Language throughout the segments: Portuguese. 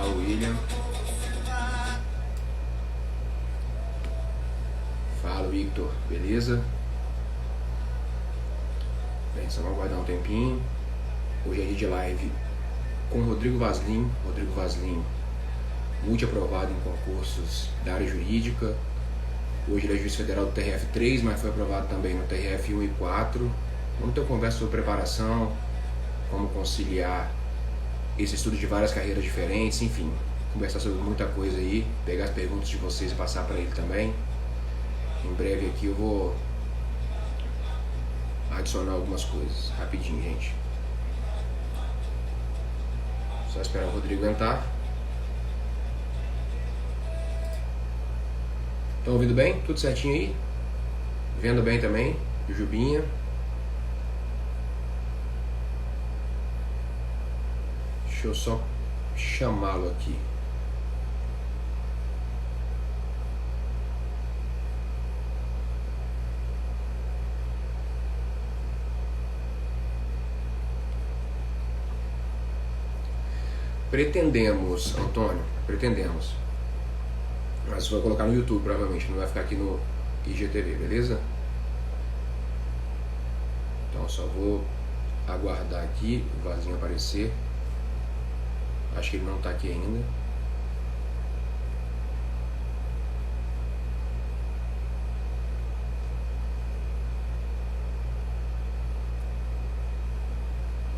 o William. Fala, Victor. Beleza? Bem, só vamos aguardar um tempinho. Hoje é dia de live com Rodrigo Vaslin. Rodrigo Vaslin, multi-aprovado em concursos da área jurídica. Hoje ele é juiz federal do TRF3, mas foi aprovado também no TRF1 e 4. Vamos ter uma conversa sobre preparação, como conciliar esse estudo de várias carreiras diferentes, enfim, conversar sobre muita coisa aí, pegar as perguntas de vocês e passar para ele também. Em breve aqui eu vou adicionar algumas coisas, rapidinho, gente. Só esperar o Rodrigo entrar. Estão ouvindo bem? Tudo certinho aí? Vendo bem também? Jujubinha. Deixa eu só chamá-lo aqui. Pretendemos, Antônio, pretendemos. Mas vai colocar no YouTube, provavelmente, não vai ficar aqui no IGTV, beleza? Então só vou aguardar aqui o Vazinho aparecer. Acho que ele não está aqui ainda.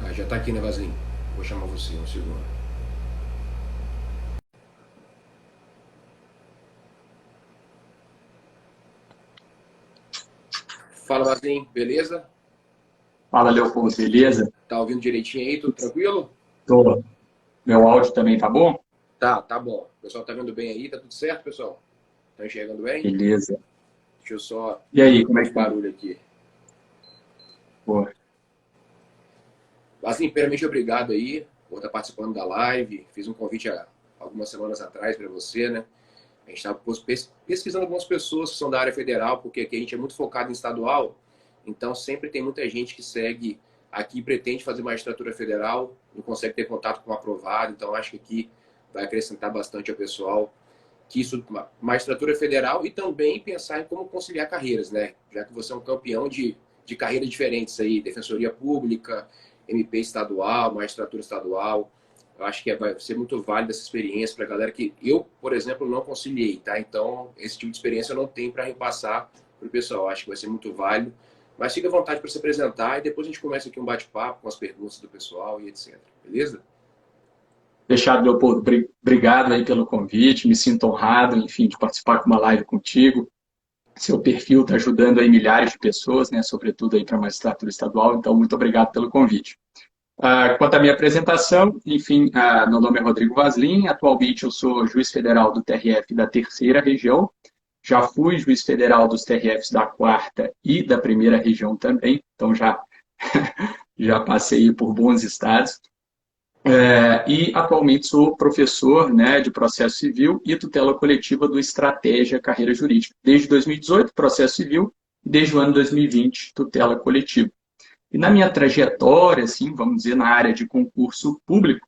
Ah, já está aqui, né, Vazinho? Vou chamar você, um segundo. Fala, Vazinho, beleza? Fala, Leopoldo, beleza? Tá ouvindo direitinho aí, tudo tranquilo? Tô. Meu áudio também tá bom? Tá bom. O pessoal tá vendo bem aí, tá tudo certo, pessoal? Tá enxergando bem? Beleza. Deixa eu só E aí, como é esse que tá? barulho aqui. Pô, Vazinho, primeiramente, obrigado aí por estar participando da live. Fiz um convite há algumas semanas atrás para você, né? A gente estava pesquisando algumas pessoas que são da área federal, porque aqui a gente é muito focado em estadual, então sempre tem muita gente que segue aqui, pretende fazer magistratura federal, não consegue ter contato com o aprovado, então acho que aqui vai acrescentar bastante ao pessoal que isso, magistratura federal, e também pensar em como conciliar carreiras, né? Já que você é um campeão de carreiras diferentes aí, defensoria pública, MP estadual, magistratura estadual. Eu acho que vai ser muito válida essa experiência para a galera que eu, por exemplo, não conciliei, tá? Então, esse tipo de experiência eu não tenho para repassar para o pessoal. Eu acho que vai ser muito válido. Mas fica à vontade para se apresentar e depois a gente começa aqui um bate-papo com as perguntas do pessoal e etc. Beleza? fechado, Leopoldo. Obrigado aí pelo convite. Me sinto honrado, enfim, de participar com uma live contigo. Seu perfil está ajudando aí milhares de pessoas, né? Sobretudo aí para a magistratura estadual. Então, muito obrigado pelo convite. Quanto à minha apresentação, enfim, meu nome é Rodrigo Vaslin. Atualmente eu sou juiz federal do TRF da Terceira Região. Já fui juiz federal dos TRFs da Quarta e da Primeira Região também. Então, já passei por bons estados. E atualmente sou professor, né, de processo civil e tutela coletiva do Estratégia Carreira Jurídica. Desde 2018, processo civil, e desde o ano 2020, tutela coletiva. E na minha trajetória, assim, vamos dizer, na área de concurso público,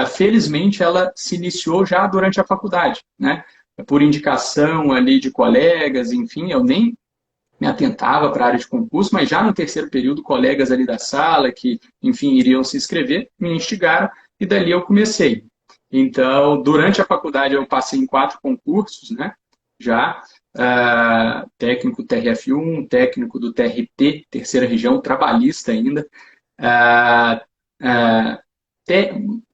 felizmente ela se iniciou já durante a faculdade, né? Por indicação ali de colegas, enfim, eu nem me atentava para a área de concurso, mas já no terceiro período, colegas ali da sala, que, enfim, iriam se inscrever, me instigaram e dali eu comecei. Então, durante a faculdade, eu passei em 4 concursos, né? Já, técnico TRF1, técnico do TRT, Terceira Região, trabalhista ainda,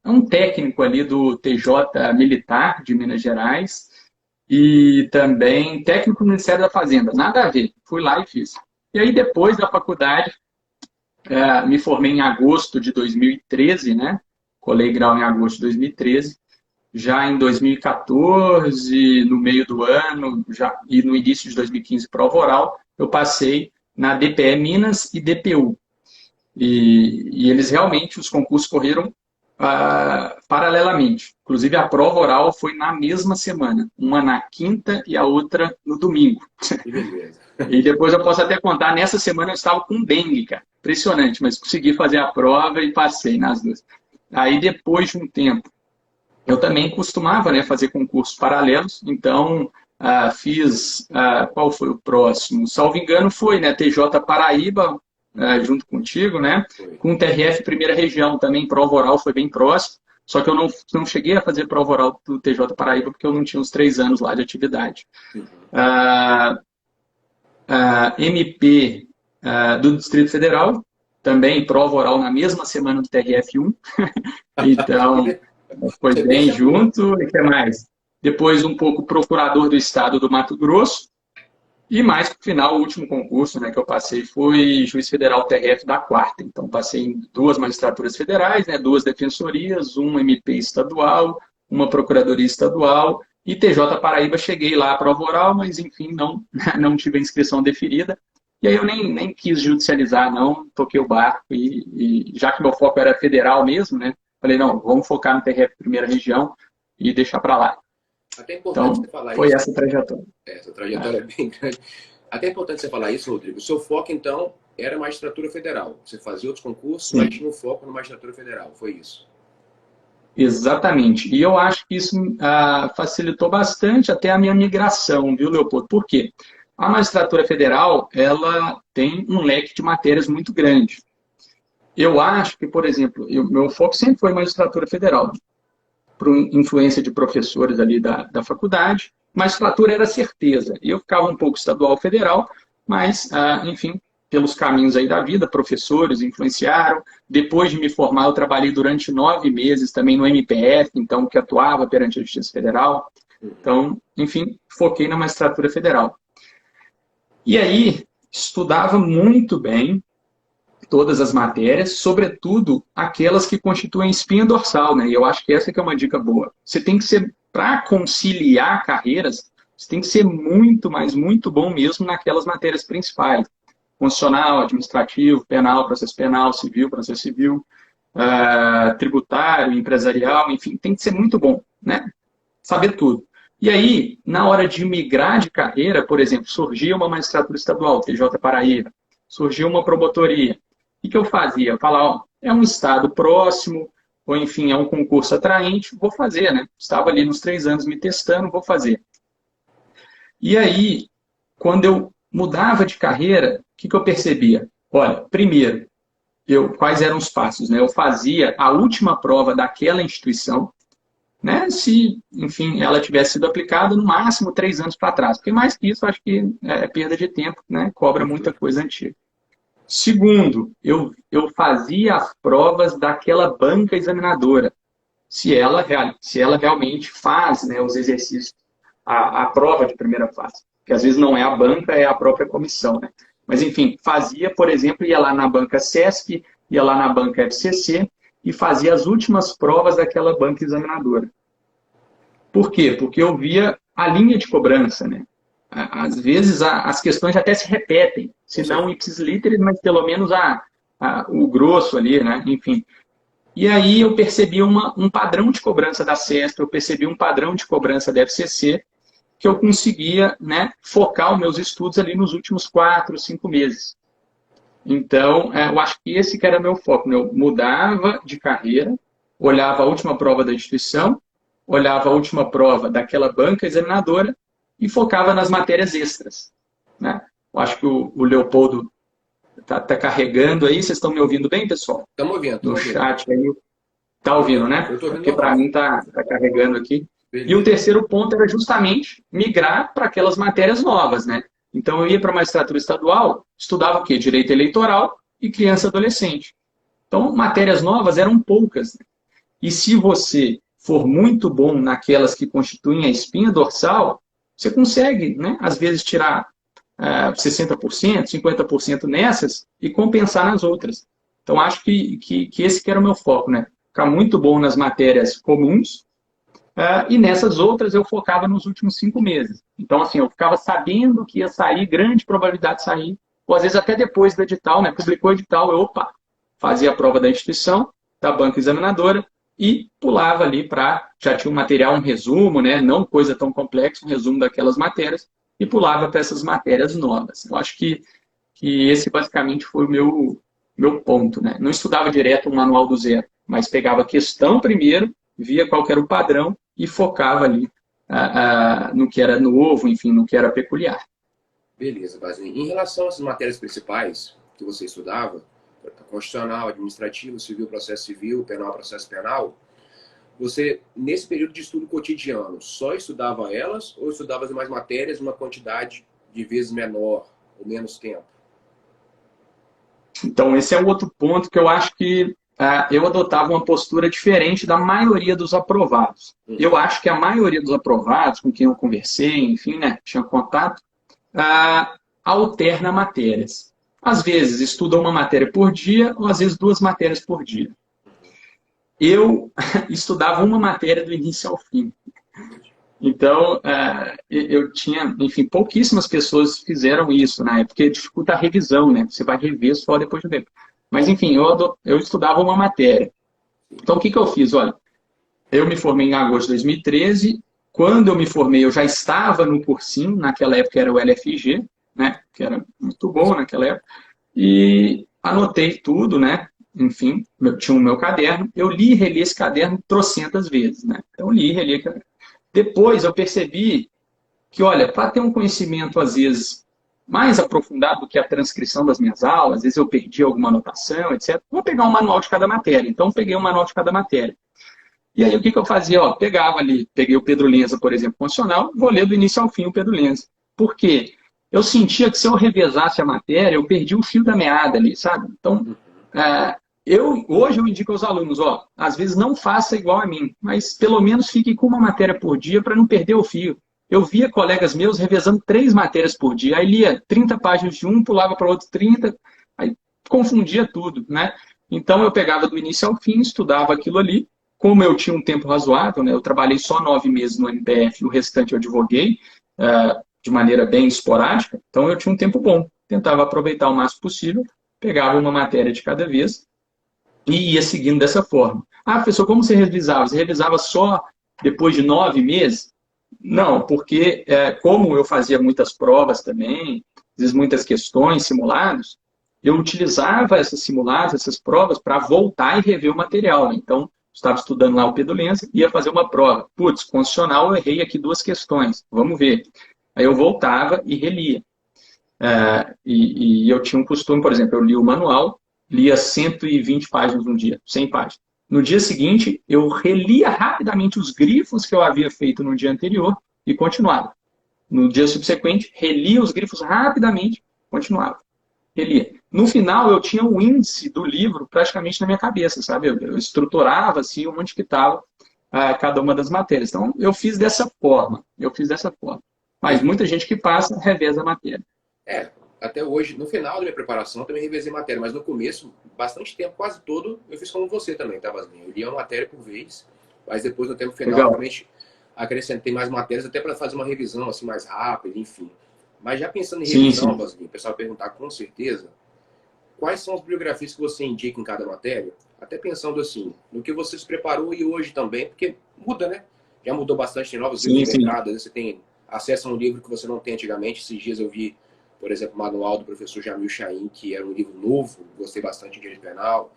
um técnico ali do TJ Militar de Minas Gerais, e também técnico do Ministério da Fazenda. Nada a ver, fui lá e fiz. E aí, depois da faculdade, me formei em agosto de 2013, né? Colei grau em agosto de 2013. Já em 2014, no meio do ano, e no início de 2015, prova oral, eu passei na DPE Minas e DPU. E eles realmente, os concursos correram paralelamente. Inclusive, a prova oral foi na mesma semana, uma na quinta e a outra no domingo. Que beleza. E depois eu posso até contar, nessa semana eu estava com dengue, cara. Impressionante, mas consegui fazer a prova e passei nas duas. Aí, depois de um tempo, eu também costumava, né, fazer concursos paralelos, então fiz, qual foi o próximo? Salvo engano foi, né, TJ Paraíba, junto contigo, né, Foi. com o TRF Primeira Região também, prova oral foi bem próximo, só que eu não cheguei a fazer prova oral do TJ Paraíba porque eu não tinha os 3 anos lá de atividade. Uhum. MP do Distrito Federal, também prova oral na mesma semana do TRF1, então foi Você é bem bem chamou. junto. E o que mais? Depois um pouco procurador do estado do Mato Grosso, e mais para o final, o último concurso, né, que eu passei foi juiz federal TRF da quarta. Então passei em 2 magistraturas federais, né, 2 defensorias, um MP estadual, uma procuradoria estadual, e TJ Paraíba cheguei lá à prova oral, mas enfim, não tive a inscrição deferida. E aí eu nem quis judicializar, não, toquei o barco, e já que meu foco era federal mesmo, né, falei, não, vamos focar no TRF Primeira Região e deixar para lá. Até é importante você Então, falar foi isso. essa trajetória. Essa trajetória é bem grande. Até é importante você falar isso, Rodrigo. O seu foco, então, era magistratura federal. Você fazia outros concursos, mas Sim. tinha um foco na magistratura federal. Foi isso. Exatamente. E eu acho que isso facilitou bastante até a minha migração, viu, Leopoldo? Por quê? A magistratura federal, ela tem um leque de matérias muito grande. Eu acho que, por exemplo, meu foco sempre foi magistratura federal, por influência de professores ali da faculdade. Magistratura era certeza. Eu ficava um pouco estadual federal, mas, enfim, pelos caminhos aí da vida, professores influenciaram. Depois de me formar, eu trabalhei durante 9 meses também no MPF, então, que atuava perante a Justiça Federal. Então, enfim, foquei na magistratura federal. E aí, estudava muito bem todas as matérias, sobretudo aquelas que constituem espinha dorsal, né? E eu acho que essa que é uma dica boa. Você tem que ser, para conciliar carreiras, você tem que ser muito, mas muito bom mesmo naquelas matérias principais. Constitucional, administrativo, penal, processo penal, civil, processo civil, tributário, empresarial, enfim, tem que ser muito bom, né? Saber tudo. E aí, na hora de migrar de carreira, por exemplo, surgia uma magistratura estadual, TJ Paraíba, surgiu uma promotoria. O que eu fazia? Eu falava, ó, é um estado próximo, ou enfim, é um concurso atraente, vou fazer, né? Estava ali nos 3 anos me testando, vou fazer. E aí, quando eu mudava de carreira, o que eu percebia? Olha, primeiro, quais eram os passos, né? Eu fazia a última prova daquela instituição, né? Se, enfim, ela tivesse sido aplicada no máximo 3 anos para trás. Porque mais que isso, acho que é perda de tempo, né? Cobra muita coisa antiga. Segundo, eu fazia as provas daquela banca examinadora, se ela realmente faz, né, os exercícios, a prova de primeira fase. Que às vezes não é a banca, é a própria comissão, né? Mas, enfim, fazia, por exemplo, ia lá na banca SESC, ia lá na banca FCC e fazia as últimas provas daquela banca examinadora. Por quê? Porque eu via a linha de cobrança, né? Às vezes as questões até se repetem, se não ipsis literis, mas pelo menos o grosso ali, né? Enfim. E aí eu percebi um padrão de cobrança da CESP, eu percebi um padrão de cobrança da FCC, que eu conseguia, né, focar os meus estudos ali nos últimos 4, 5 meses. Então, eu acho que esse que era meu foco, né? Eu mudava de carreira, olhava a última prova da instituição, olhava a última prova daquela banca examinadora e focava nas matérias extras, né? Eu acho que o Leopoldo está carregando aí. Vocês estão me ouvindo bem, pessoal? Estamos ouvindo, No estamos ouvindo. chat aí. Está ouvindo, né? Eu estou ouvindo Porque para normal. mim está carregando aqui. Beleza. E o terceiro ponto era justamente migrar para aquelas matérias novas, né? Então eu ia para a magistratura estadual, estudava o quê? Direito eleitoral e criança e adolescente. Então, matérias novas eram poucas, né? E se você for muito bom naquelas que constituem a espinha dorsal, você consegue, né, às vezes, tirar 60%, 50% nessas e compensar nas outras. Então, acho que esse que era o meu foco, né? Ficar muito bom nas matérias comuns e nessas outras eu focava nos últimos 5 meses. Então, assim, eu ficava sabendo que ia sair, grande probabilidade de sair, ou às vezes até depois do edital, né? Publicou o edital, fazia a prova da instituição, da banca examinadora, e pulava ali para, já tinha um material, um resumo, né? Não coisa tão complexa, um resumo daquelas matérias, e pulava para essas matérias novas. Eu acho que esse basicamente foi o meu ponto, né? Não estudava direto um manual do zero, mas pegava a questão primeiro via qual que era o padrão e focava ali no que era novo, enfim, no que era peculiar. Beleza, Basílio. Em relação às matérias principais que você estudava, constitucional, administrativo, civil, processo civil, penal, processo penal, você, nesse período de estudo cotidiano, só estudava elas ou estudava as demais matérias uma quantidade de vezes menor ou menos tempo? Então, esse é um outro ponto que eu acho que eu adotava uma postura diferente da maioria dos aprovados. Eu acho que a maioria dos aprovados, com quem eu conversei, enfim, né, tinha contato, alterna matérias. Às vezes estuda uma matéria por dia, ou às vezes duas matérias por dia. Eu estudava uma matéria do início ao fim. Então, eu tinha, enfim, pouquíssimas pessoas fizeram isso na época, porque dificulta a revisão, né? Você vai rever só depois de ver. Mas, enfim, eu estudava uma matéria. Então, o que eu fiz? Olha, eu me formei em agosto de 2013. Quando eu me formei, eu já estava no cursinho, naquela época era o LFG, né? Que era muito bom naquela época. E anotei tudo, né? Enfim, tinha o meu caderno. Eu li e reli esse caderno trocentas vezes, né? Então, li e reli. Depois eu percebi que, olha, para ter um conhecimento, às vezes, mais aprofundado do que a transcrição das minhas aulas, às vezes eu perdi alguma anotação, etc. Vou pegar um manual de cada matéria. Então, peguei um manual de cada matéria. E aí, o que eu fazia? Ó, pegava ali, peguei o Pedro Lenza, por exemplo, constitucional, vou ler do início ao fim o Pedro Lenza. Por quê? Eu sentia que se eu revezasse a matéria, eu perdi o fio da meada ali, sabe? Então, hoje eu indico aos alunos, ó, às vezes não faça igual a mim, mas pelo menos fique com uma matéria por dia para não perder o fio. Eu via colegas meus revezando 3 matérias por dia, aí lia 30 páginas de um, pulava para outro 30, aí confundia tudo, né? Então eu pegava do início ao fim, estudava aquilo ali. Como eu tinha um tempo razoável, né, eu trabalhei só 9 meses no MPF, o restante eu advoguei de maneira bem esporádica, então eu tinha um tempo bom. Tentava aproveitar o máximo possível, pegava uma matéria de cada vez e ia seguindo dessa forma. Ah, professor, como você revisava? Você revisava só depois de 9 meses? Não, porque como eu fazia muitas provas também, às vezes muitas questões, simulados, eu utilizava esses simulados, essas provas, para voltar e rever o material. Então, estava estudando lá o Pedro Lenza, ia fazer uma prova. Putz, constitucional, eu errei aqui 2 questões, vamos ver. Aí eu voltava e relia. E eu tinha um costume, por exemplo, eu lia o manual, lia 120 páginas no dia, 100 páginas. No dia seguinte, eu relia rapidamente os grifos que eu havia feito no dia anterior e continuava. No dia subsequente, relia os grifos rapidamente, continuava. Relia. No final, eu tinha o índice do livro praticamente na minha cabeça, sabe? Eu estruturava assim, onde que estava cada uma das matérias. Então, eu fiz dessa forma. Mas muita gente que passa, reveza a matéria. Até hoje, no final da minha preparação, eu também revezei matéria, mas no começo, bastante tempo, quase todo, eu fiz como você também, tá, Vaslinho? Eu lia uma matéria por vez, mas depois, no tempo final, realmente acrescentei mais matérias, até para fazer uma revisão assim mais rápida, enfim. Mas já pensando em revisão, Vaslinho, o pessoal vai perguntar com certeza quais são as bibliografias que você indica em cada matéria, até pensando assim, no que você se preparou e hoje também, porque muda, né? Já mudou bastante, tem novos livros no mercado, você tem acesso a um livro que você não tem antigamente. Esses dias eu vi, por exemplo, o manual do professor Jamil Chaim, que era um livro novo, gostei bastante de direito penal.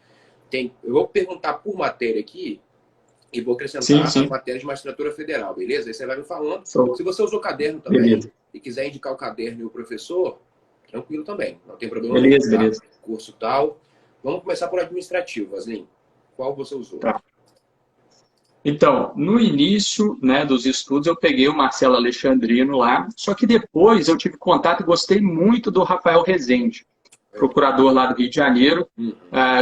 Eu vou perguntar por matéria aqui e vou acrescentar as matérias de magistratura federal, beleza? Aí você vai me falando. Se você usou caderno também e quiser indicar o caderno e o professor, tranquilo também, não tem problema nenhum. Beleza. Curso tal. Vamos começar por administrativo, Vaslinho. Qual você usou? Tá. Então, no início, né, dos estudos, eu peguei o Marcelo Alexandrino lá, só que depois eu tive contato e gostei muito do Rafael Rezende, procurador lá do Rio de Janeiro.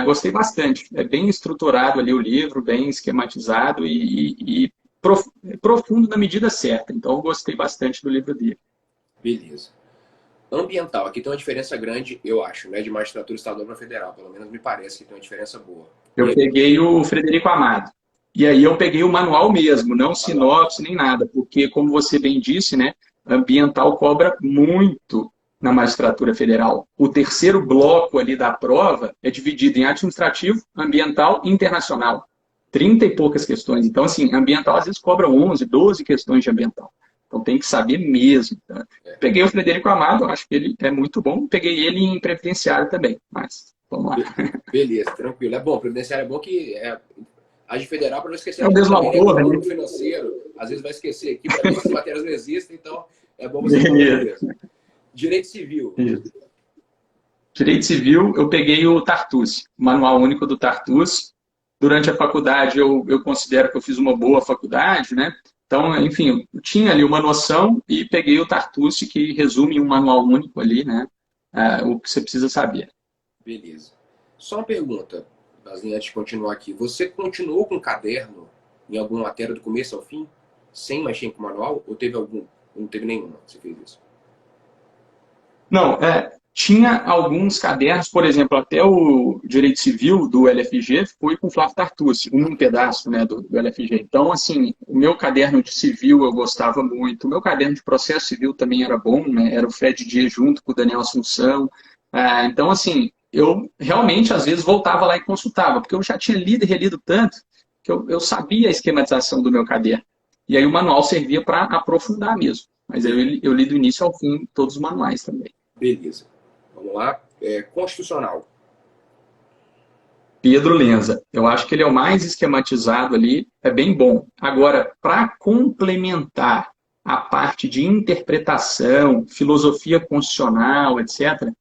Gostei bastante. É bem estruturado ali o livro, bem esquematizado e profundo na medida certa. Então, eu gostei bastante do livro dele. Beleza. Ambiental, aqui tem uma diferença grande, eu acho, né, de magistratura estadual para federal. Pelo menos me parece que tem uma diferença boa. Eu peguei o Frederico Amado. E aí eu peguei o manual mesmo, não sinopse nem nada, porque, como você bem disse, né, ambiental cobra muito na magistratura federal. O terceiro bloco ali da prova é dividido em administrativo, ambiental e internacional. 30 e poucas questões. Então, assim, ambiental às vezes cobra 11, 12 questões de ambiental. Então tem que saber mesmo. Tá? Peguei o Frederico Amado, acho que ele é muito bom. Peguei ele em previdenciário também, mas vamos lá. Beleza, tranquilo. É bom, previdenciário é bom que A de federal, para não esquecer É o aqui mesmo também, né? autor, Do né? financeiro, às vezes vai esquecer aqui, para mim essas matérias não existem, então é bom você falar Beleza. mesmo. Direito civil. Isso. Direito civil, eu peguei o Tartucci, o Manual Único do Tartucci. Durante a faculdade, eu considero que eu fiz uma boa faculdade, né? Então, enfim, eu tinha ali uma noção e peguei o Tartucci, que resume em um manual único ali, né? O que você precisa saber. Beleza. Só uma pergunta, Baslinha, antes de continuar aqui. Você continuou com caderno em alguma matéria do começo ao fim? Sem mexer com manual? Ou teve algum? Não teve nenhuma que você fez isso? Não, tinha alguns cadernos, por exemplo, até o Direito Civil do LFG foi com o Flávio Tartucci, um pedaço, né, do LFG. Então, assim, o meu caderno de civil eu gostava muito, o meu caderno de processo civil também era bom, né, era o Fred Dias junto com o Daniel Assunção. Então, assim, eu realmente, às vezes, voltava lá e consultava, porque eu já tinha lido e relido tanto que eu sabia a esquematização do meu caderno. E aí o manual servia para aprofundar mesmo. Mas eu li do início ao fim todos os manuais também. Beleza. Vamos lá. Constitucional. Pedro Lenza, eu acho que ele é o mais esquematizado ali, é bem bom. Agora, para complementar a parte de interpretação, filosofia constitucional, etc.,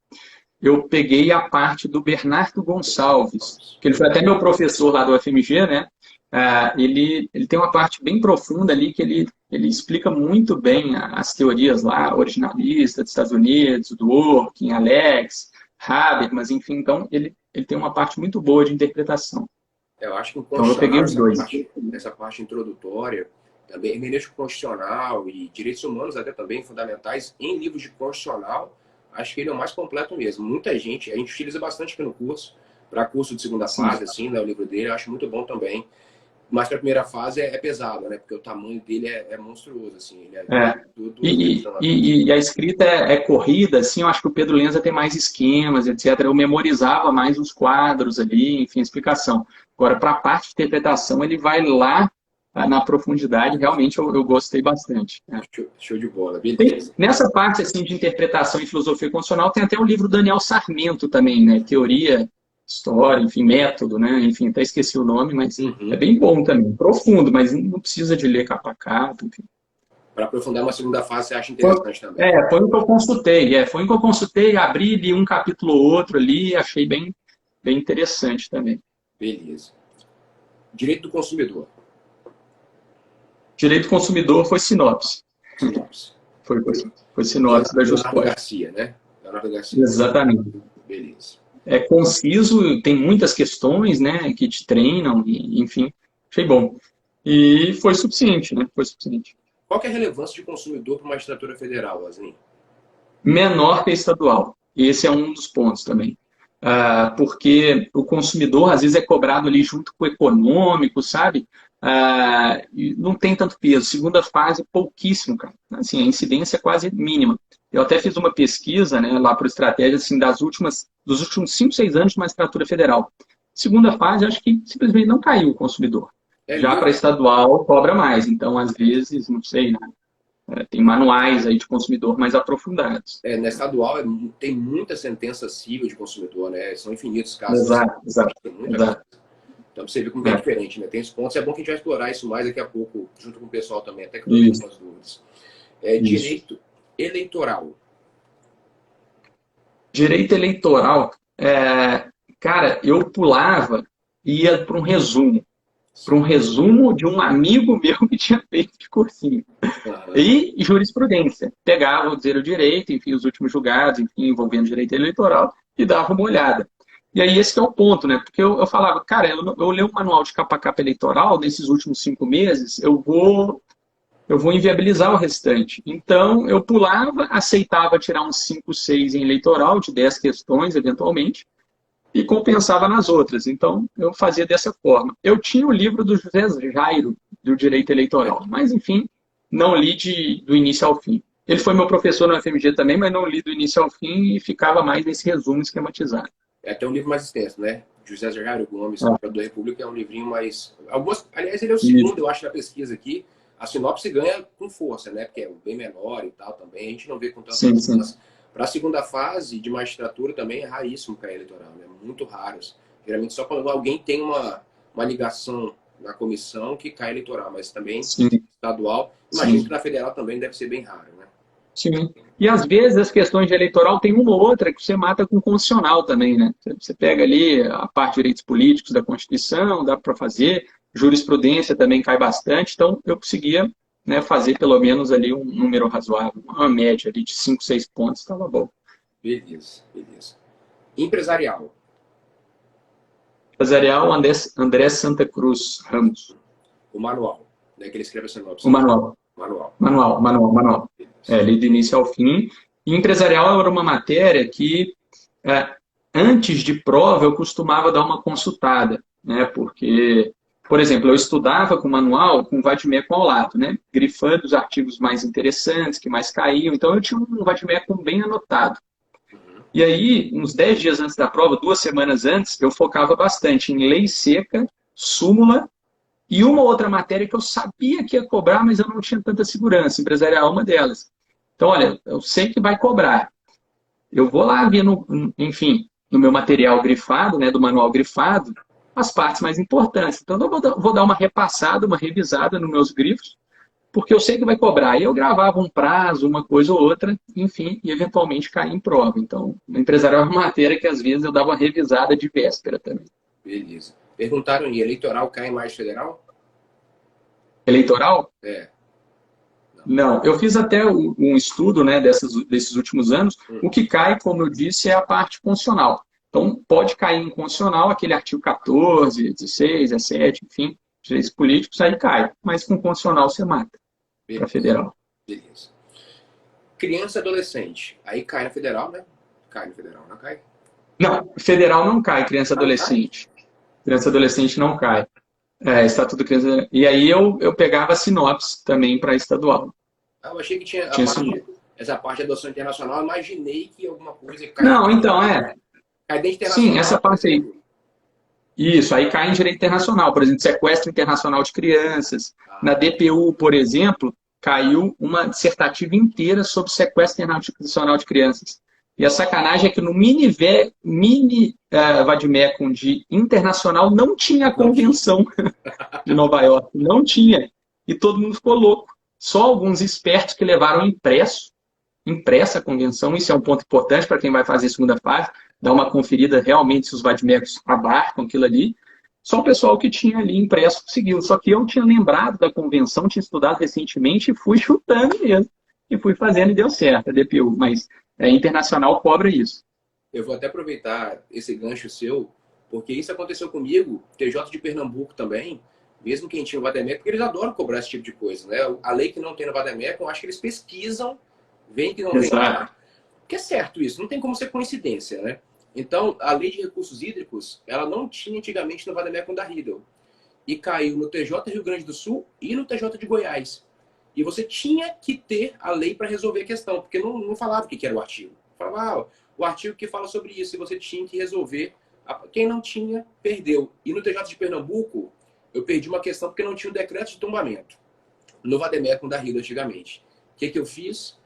eu peguei a parte do Bernardo Gonçalves, que ele foi até meu professor lá do UFMG, né? Ele tem uma parte bem profunda ali que ele explica muito bem as teorias lá, originalista dos Estados Unidos, do Dworkin, Alex, Habermas, enfim, então ele tem uma parte muito boa de interpretação. Eu acho que em Então eu peguei constitucional, os dois. essa parte introdutória, também hermenêutica constitucional e direitos humanos até também fundamentais, em livros de constitucional, acho que ele é o mais completo mesmo. Muita gente, a gente utiliza bastante aqui no curso, para curso de segunda Sim. fase, assim, né, o livro dele, eu acho muito bom também. Mas para a primeira fase é pesado, né? Porque o tamanho dele é monstruoso, assim. Ele É. duas vezes a E a escrita é corrida, assim, eu acho que o Pedro Lenza tem mais esquemas, etc. Eu memorizava mais os quadros ali, enfim, explicação. Agora, para a parte de interpretação, ele vai lá na profundidade, realmente eu gostei bastante, né? show de bola, beleza. Nessa parte assim, de interpretação e filosofia constitucional, tem até o livro do Daniel Sarmento também, né? Teoria, história, enfim, método, né? Enfim, até esqueci o nome, mas é bem bom também. Profundo, mas não precisa de ler capa a capa, enfim. Para aprofundar uma segunda fase, você acha interessante também. Foi o que eu consultei. Foi o que eu consultei, abri, li um capítulo ou outro ali, achei bem interessante também. Beleza. Direito do consumidor. Direito do consumidor foi sinopse. Sinopse. Foi sinopse da Leonardo Jusport. Garcia, né? Leonardo Garcia. Exatamente. Beleza. É conciso, tem muitas questões, né, que te treinam, enfim, achei bom. E foi suficiente, né? Foi suficiente. Qual que é a relevância de consumidor para uma magistratura federal, Asnin? Menor que a estadual. Esse é um dos pontos também. Porque o consumidor, às vezes, é cobrado ali junto com o econômico, sabe? E não tem tanto peso. Segunda fase, pouquíssimo, cara. Assim, a incidência é quase mínima. Eu até fiz uma pesquisa, né, lá para o Estratégia, assim, dos últimos 5, 6 anos de magistratura federal. Segunda fase, acho que simplesmente não caiu o consumidor. Já para estadual, cobra mais. Então, às vezes, não sei, né? Tem manuais aí de consumidor mais aprofundados. Na estadual tem muita sentença civil de consumidor, né? São infinitos casos. Exato. Tem muita coisa. Então, você vê como é diferente, né? Tem os pontos. É bom que a gente vai explorar isso mais daqui a pouco, junto com o pessoal também, até que eu tenho algumas dúvidas. Direito eleitoral. Direito eleitoral, cara, eu pulava e ia para um resumo. Para um resumo de um amigo meu que tinha feito de cursinho. E jurisprudência. Pegava o dizer o direito, enfim, os últimos julgados, enfim, envolvendo direito eleitoral, e dava uma olhada. E aí esse que é o ponto, né? Porque eu falava, cara, eu leio um manual de capa a capa eleitoral nesses últimos 5 meses, eu vou inviabilizar o restante. Então, eu pulava, aceitava tirar uns 5, 6 em eleitoral, de 10 questões, eventualmente, e compensava nas outras. Então, eu fazia dessa forma. Eu tinha o livro do José Jairo, do Direito Eleitoral, mas, enfim, não li do início ao fim. Ele foi meu professor no FMG também, mas não li do início ao fim e ficava mais nesse resumo esquematizado. É até um livro mais extenso, né? José Jairo Gomes, Procurador da República, é um livrinho mais... Aliás, ele é o segundo, eu acho, na pesquisa aqui. A sinopse ganha com força, né? Porque é bem menor e tal também. A gente não vê com tanta mudança. Para a segunda fase de magistratura também é raríssimo cair eleitoral, né? Muito raros. Geralmente só quando alguém tem uma ligação na comissão que cai eleitoral, mas também Sim, estadual. Imagino sim. que na federal também deve ser bem raro, né? Sim. E às vezes as questões de eleitoral tem uma ou outra que você mata com constitucional também, né? Você pega ali a parte de direitos políticos da Constituição, dá para fazer, jurisprudência também cai bastante, então eu conseguia, né, fazer pelo menos ali um número razoável, uma média ali de 5, 6 pontos, estava bom. Beleza, beleza. Empresarial. Empresarial André Santa Cruz Ramos. O manual, né? Que ele escreve a O sinopse. manual. Manual. Manual. É, li do início ao fim. E empresarial era uma matéria que, é, antes de prova, eu costumava dar uma consultada, né? Porque, por exemplo, eu estudava com o manual com o vade-mecum ao lado, né? Grifando os artigos mais interessantes, que mais caíam. Então, eu tinha um vade-mecum bem anotado. Uhum. E aí, uns 10 dias antes da prova, 2 semanas antes, eu focava bastante em lei seca, súmula e uma outra matéria que eu sabia que ia cobrar, mas eu não tinha tanta segurança. Empresarial é uma delas. Então, olha, eu sei que vai cobrar. Eu vou lá ver, enfim, no meu material grifado, né, do manual grifado, as partes mais importantes. Então, eu vou dar uma repassada, uma revisada nos meus grifos, porque eu sei que vai cobrar. E eu gravava um prazo, uma coisa ou outra, enfim, e eventualmente cair em prova. Então, no empresarial é uma matéria que às vezes eu dava uma revisada de véspera também. Beleza. Perguntaram em eleitoral cai mais federal? Eleitoral? É. Não, eu fiz até um estudo, né, desses últimos anos. Hum. O que cai, como eu disse, é a parte constitucional. Então, pode cair em constitucional aquele artigo 14, 16, 17, enfim, direitos políticos, aí cai. Mas com constitucional você mata para Beleza. federal. Beleza. Criança e adolescente. Aí cai na federal, né? Cai no federal, não cai? Não, federal não cai, criança e Ah, não cai? adolescente. Criança e adolescente não cai. É, Estatuto da Criança. E aí eu pegava a sinopse também para estadual. Ah, eu achei que tinha a Tinha parte, sinopse. essa parte de adoção internacional. Eu imaginei que alguma coisa cai, Não, então, é. cai dentro Sim, essa internacional, por parte aí. exemplo. Isso, aí cai em direito internacional, por exemplo, sequestro internacional de crianças. Na Ah, DPU, por exemplo, caiu uma dissertativa inteira sobre sequestro internacional de crianças. E a sacanagem é que no vademecum de internacional não tinha a não tinha. convenção de Nova York, não tinha. E todo mundo ficou louco. Só alguns espertos que levaram impressa a convenção, isso é um ponto importante para quem vai fazer a segunda fase, dar uma conferida realmente se os vademecums abarcam aquilo ali. Só o pessoal que tinha ali impresso conseguiu. Só que eu tinha lembrado da convenção, tinha estudado recentemente e fui chutando mesmo. E fui fazendo e deu certo, a DPU. Mas internacional cobra isso. Eu vou até aproveitar esse gancho seu, porque isso aconteceu comigo, TJ de Pernambuco também, mesmo quem tinha o Vademecum, porque eles adoram cobrar esse tipo de coisa, né? A lei que não tem no Vademecum, eu acho que eles pesquisam, veem que não tem Exato. lá, porque é certo isso, não tem como ser coincidência, né? Então, a lei de recursos hídricos, ela não tinha antigamente no Vademecum da Riedel, e caiu no TJ Rio Grande do Sul e no TJ de Goiás. E você tinha que ter a lei para resolver a questão, porque não falava o que era o artigo. Falava, o artigo que fala sobre isso, e você tinha que resolver. Quem não tinha, perdeu. E no TJ de Pernambuco, eu perdi uma questão porque não tinha o decreto de tombamento. No Vademecum da Rio, antigamente. O que eu fiz?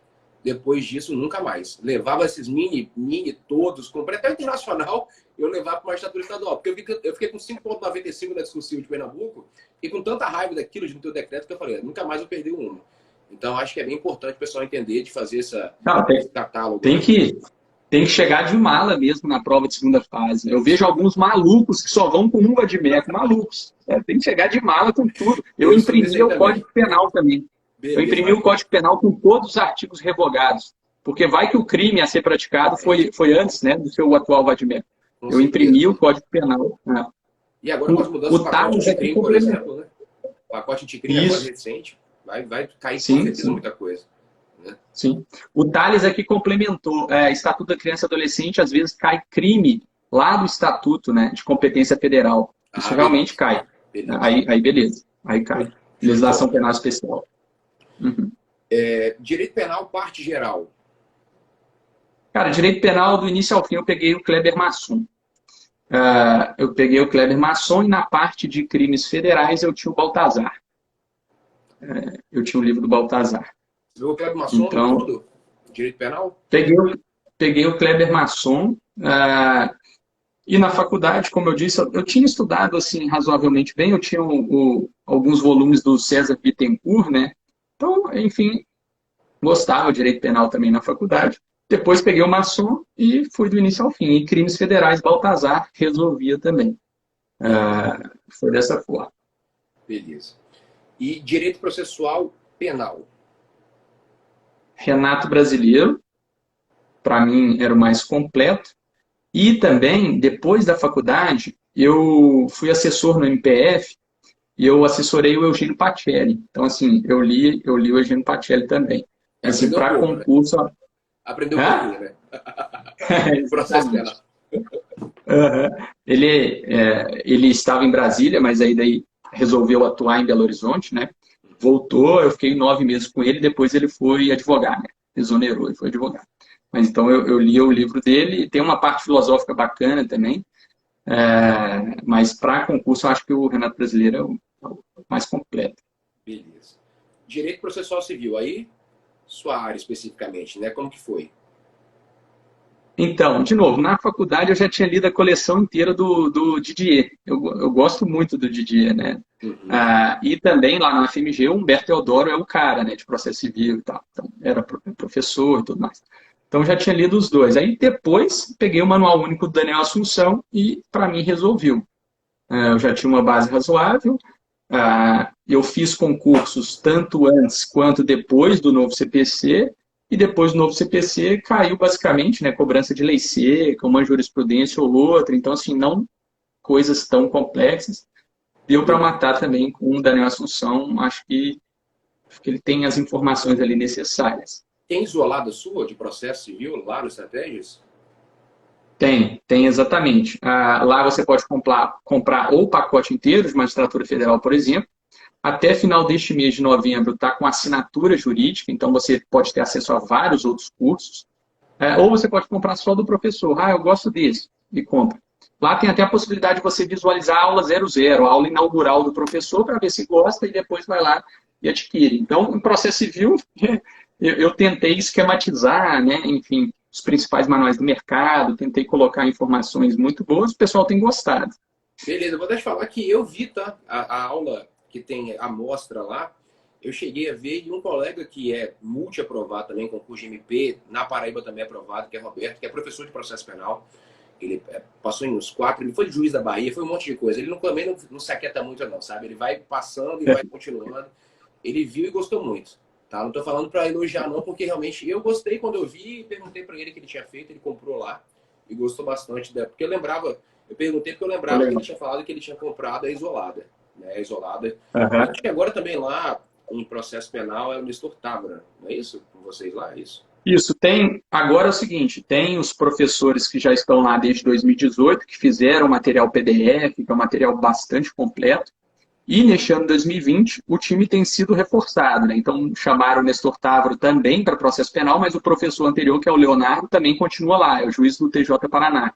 Depois disso, nunca mais. Levava esses mini todos, comprei até o internacional, eu levava para uma magistratura estadual. Porque eu fiquei com 5,95 na discursiva de Pernambuco, e com tanta raiva daquilo de não ter o decreto, que eu falei, nunca mais eu perdi uma. Então, acho que é bem importante o pessoal entender de fazer Não, esse catálogo, tem né? que, tem que chegar de mala mesmo na prova de segunda fase. Eu vejo alguns malucos que só vão com um vademecum, malucos. Tem que chegar de mala com tudo. Eu Eu sou desse imprimi aí o também. Código Penal também. Eu Beleza, imprimi o Código Penal com todos os artigos revogados. Porque vai que o crime a ser praticado foi antes, né, do seu atual vademecum. com Eu imprimi certeza. o Código Penal. Né? E agora com as O mudanças do pacote Thales aqui anticrime, por complementou. exemplo, né? O pacote anticrime agora Isso, recente, vai cair com sim, certeza sim. muita coisa, né? Sim. O Thales aqui complementou. Estatuto da Criança e Adolescente, às vezes cai crime lá do Estatuto, né, de competência federal. Isso Ah, realmente beleza. cai. Beleza. Aí beleza. Aí cai. Show de Legislação bola. penal especial. Uhum. Direito penal, parte geral. Cara, direito penal, do início ao fim, eu peguei o Kleber Masson. Eu peguei o Kleber Masson e na parte de crimes federais eu tinha o Baltazar. Eu tinha o livro do Baltazar. Você viu o Cleber Masson em Então, tudo? Direito penal? peguei, peguei o Kleber Masson. E na faculdade, como eu disse, eu tinha estudado assim razoavelmente bem, eu tinha alguns volumes do César Bittencourt, né? Então, enfim, gostava de direito penal também na faculdade. Depois peguei o maçom e fui do início ao fim. E crimes federais, Baltazar, resolvia também. Foi dessa forma. Beleza. E direito processual penal? Renato Brasileiro, para mim, era o mais completo. E também, depois da faculdade, eu fui assessor no MPF e eu assessorei o Eugênio Pacelli. Então, assim, eu li o Eugênio Pacelli também. Assim, Aprendeu para pouco, né? concurso... Aprendeu um Hã? pouquinho, né? Processo penal. Exatamente. Uhum. Ele estava em Brasília, mas aí daí resolveu atuar em Belo Horizonte, né? Voltou, eu fiquei 9 meses com ele, depois ele foi advogar, né? Exonerou e foi advogar. Mas então eu li o livro dele, tem uma parte filosófica bacana também, mas para concurso eu acho que o Renato Brasileiro é o mais completo. Beleza. Direito processual civil, aí sua área especificamente, né? Como que foi? Então, de novo, na faculdade eu já tinha lido a coleção inteira do Didier. Eu gosto muito do Didier, né? Uhum. E também lá na FMG, o Humberto Teodoro é o cara, né, de processo civil e tal. Então, era professor e tudo mais. Então, já tinha lido os dois. Aí depois peguei o Manual Único do Daniel Assunção e, para mim, resolveu. Eu já tinha uma base razoável. Eu fiz concursos tanto antes quanto depois do novo CPC. E depois do novo CPC caiu basicamente, né, cobrança de lei seca, uma jurisprudência ou outra. Então, assim, não coisas tão complexas. Deu para Beleza. matar também com o Daniel Assunção. Acho que ele tem as informações ali necessárias. Tem isolada sua de processo civil lá no Estratégias? Tem exatamente. Lá você pode comprar ou o pacote inteiro de magistratura federal, por exemplo. Até final deste mês de novembro está com assinatura jurídica, então você pode ter acesso a vários outros cursos. Ou você pode comprar só do professor. Eu gosto desse, e compra. Lá tem até a possibilidade de você visualizar a aula 00, a aula inaugural do professor, para ver se gosta e depois vai lá e adquire. Então, em processo civil, eu tentei esquematizar, né, enfim, os principais manuais do mercado, tentei colocar informações muito boas, o pessoal tem gostado. Beleza, vou deixar falar que eu vi, tá? A aula que tem a mostra lá, eu cheguei a ver e um colega que é multi-aprovado também, concurso de MP, na Paraíba também é aprovado, que é Roberto, que é professor de processo penal. Ele passou em uns 4, ele foi juiz da Bahia, foi um monte de coisa. Ele também não se aquieta muito, não, sabe? Ele vai passando e vai continuando. Ele viu e gostou muito. Tá? Não estou falando para elogiar, não, porque realmente eu gostei quando eu vi, perguntei para ele o que ele tinha feito, ele comprou lá e gostou bastante dela. Porque eu perguntei porque eu lembrava que ele tinha falado que ele tinha comprado a isolada. Né? A isolada. Uhum. Acho que agora também lá, em processo penal, é o Nestor Távora, não é isso? Com vocês lá, é isso? Isso, tem. Agora é o seguinte: tem os professores que já estão lá desde 2018, que fizeram material PDF, que é um material bastante completo. E neste ano 2020, o time tem sido reforçado, né? Então, chamaram o Nestor Távora também para processo penal, mas o professor anterior, que é o Leonardo, também continua lá, é o juiz do TJ Paraná.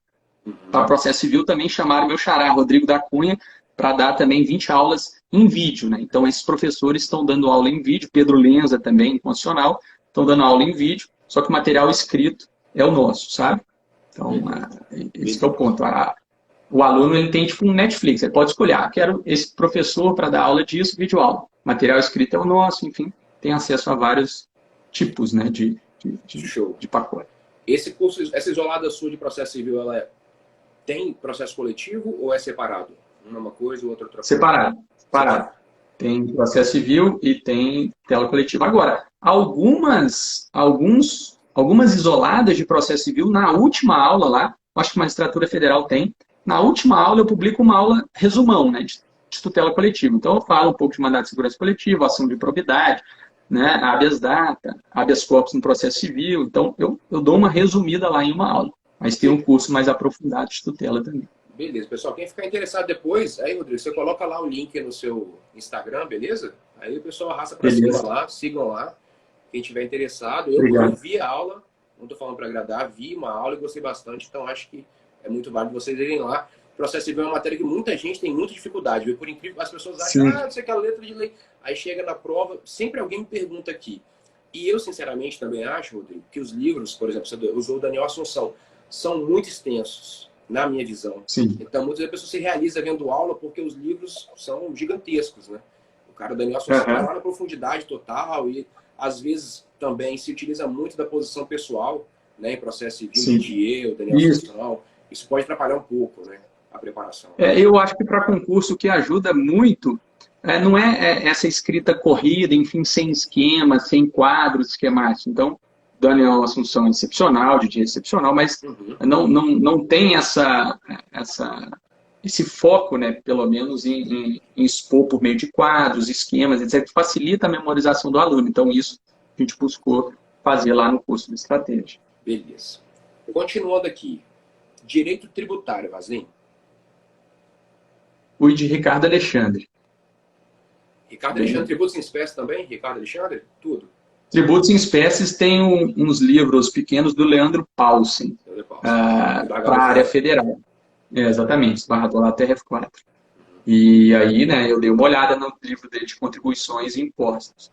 Para processo civil, também chamaram meu xará, Rodrigo da Cunha, para dar também 20 aulas em vídeo, né? Então, esses professores estão dando aula em vídeo, Pedro Lenza também, constitucional, estão dando aula em vídeo, só que o material escrito é o nosso, sabe? Então, esse é o ponto. O aluno ele tem tipo um Netflix, ele pode escolher, quero esse professor para dar aula disso, vídeo aula. Material escrito é o nosso, enfim, tem acesso a vários tipos, né, Show. de pacote. Esse curso, essa isolada sua de processo civil, ela tem processo coletivo ou é separado? Uma coisa, outra coisa? Separado. Tem processo civil e tem tela coletiva. Agora, algumas isoladas de processo civil, na última aula lá, acho que a magistratura federal tem, na última aula eu publico uma aula resumão, né, de tutela coletiva. Então eu falo um pouco de mandado de segurança coletiva, ação de probidade, né, habeas data, habeas corpus no processo civil. Então eu dou uma resumida lá em uma aula. Mas tem um curso mais aprofundado de tutela também. Beleza, pessoal. Quem ficar interessado depois, aí, Rodrigo, você coloca lá o link no seu Instagram, beleza? Aí o pessoal arrasta para cima lá, sigam lá. Quem tiver interessado. Eu vi a aula, não estou falando para agradar, vi uma aula e gostei bastante, então acho que é muito válido vocês irem lá. O processo civil é uma matéria que muita gente tem muita dificuldade. Viu? Por incrível, as pessoas acham, não sei que é a letra de lei. Aí chega na prova, sempre alguém me pergunta aqui. E eu, sinceramente, também acho, Rodrigo, que os livros, por exemplo, você usou o Daniel Assunção, são muito extensos. na minha visão. Sim. Então, muitas vezes a pessoa se realiza vendo aula porque os livros são gigantescos, né? O cara Daniel Assunção vai lá na profundidade total e, às vezes, também se utiliza muito da posição pessoal, né, em processo civil, de eu, Daniel Assunção. Isso pode atrapalhar um pouco, né, a preparação. Eu acho que para concurso o que ajuda muito não é essa escrita corrida, enfim, sem esquema, sem quadros esquemáticos. Então, Daniel Assunção é excepcional, Didi é excepcional, mas não tem esse foco, né, pelo menos, em expor por meio de quadros, esquemas, etc., que facilita a memorização do aluno. Então, isso a gente buscou fazer lá no curso de estratégia. Beleza. Continuando aqui, direito tributário, Vaslin. O de Ricardo Alexandre. Ricardo Alexandre, tributos em espécie também? Ricardo Alexandre? Tudo. Tributos em espécies tem uns livros pequenos do Leandro Paulsen, para a área federal. Exatamente, esbarrador lá TRF4. E aí, né, eu dei uma olhada no livro dele de contribuições e impostos.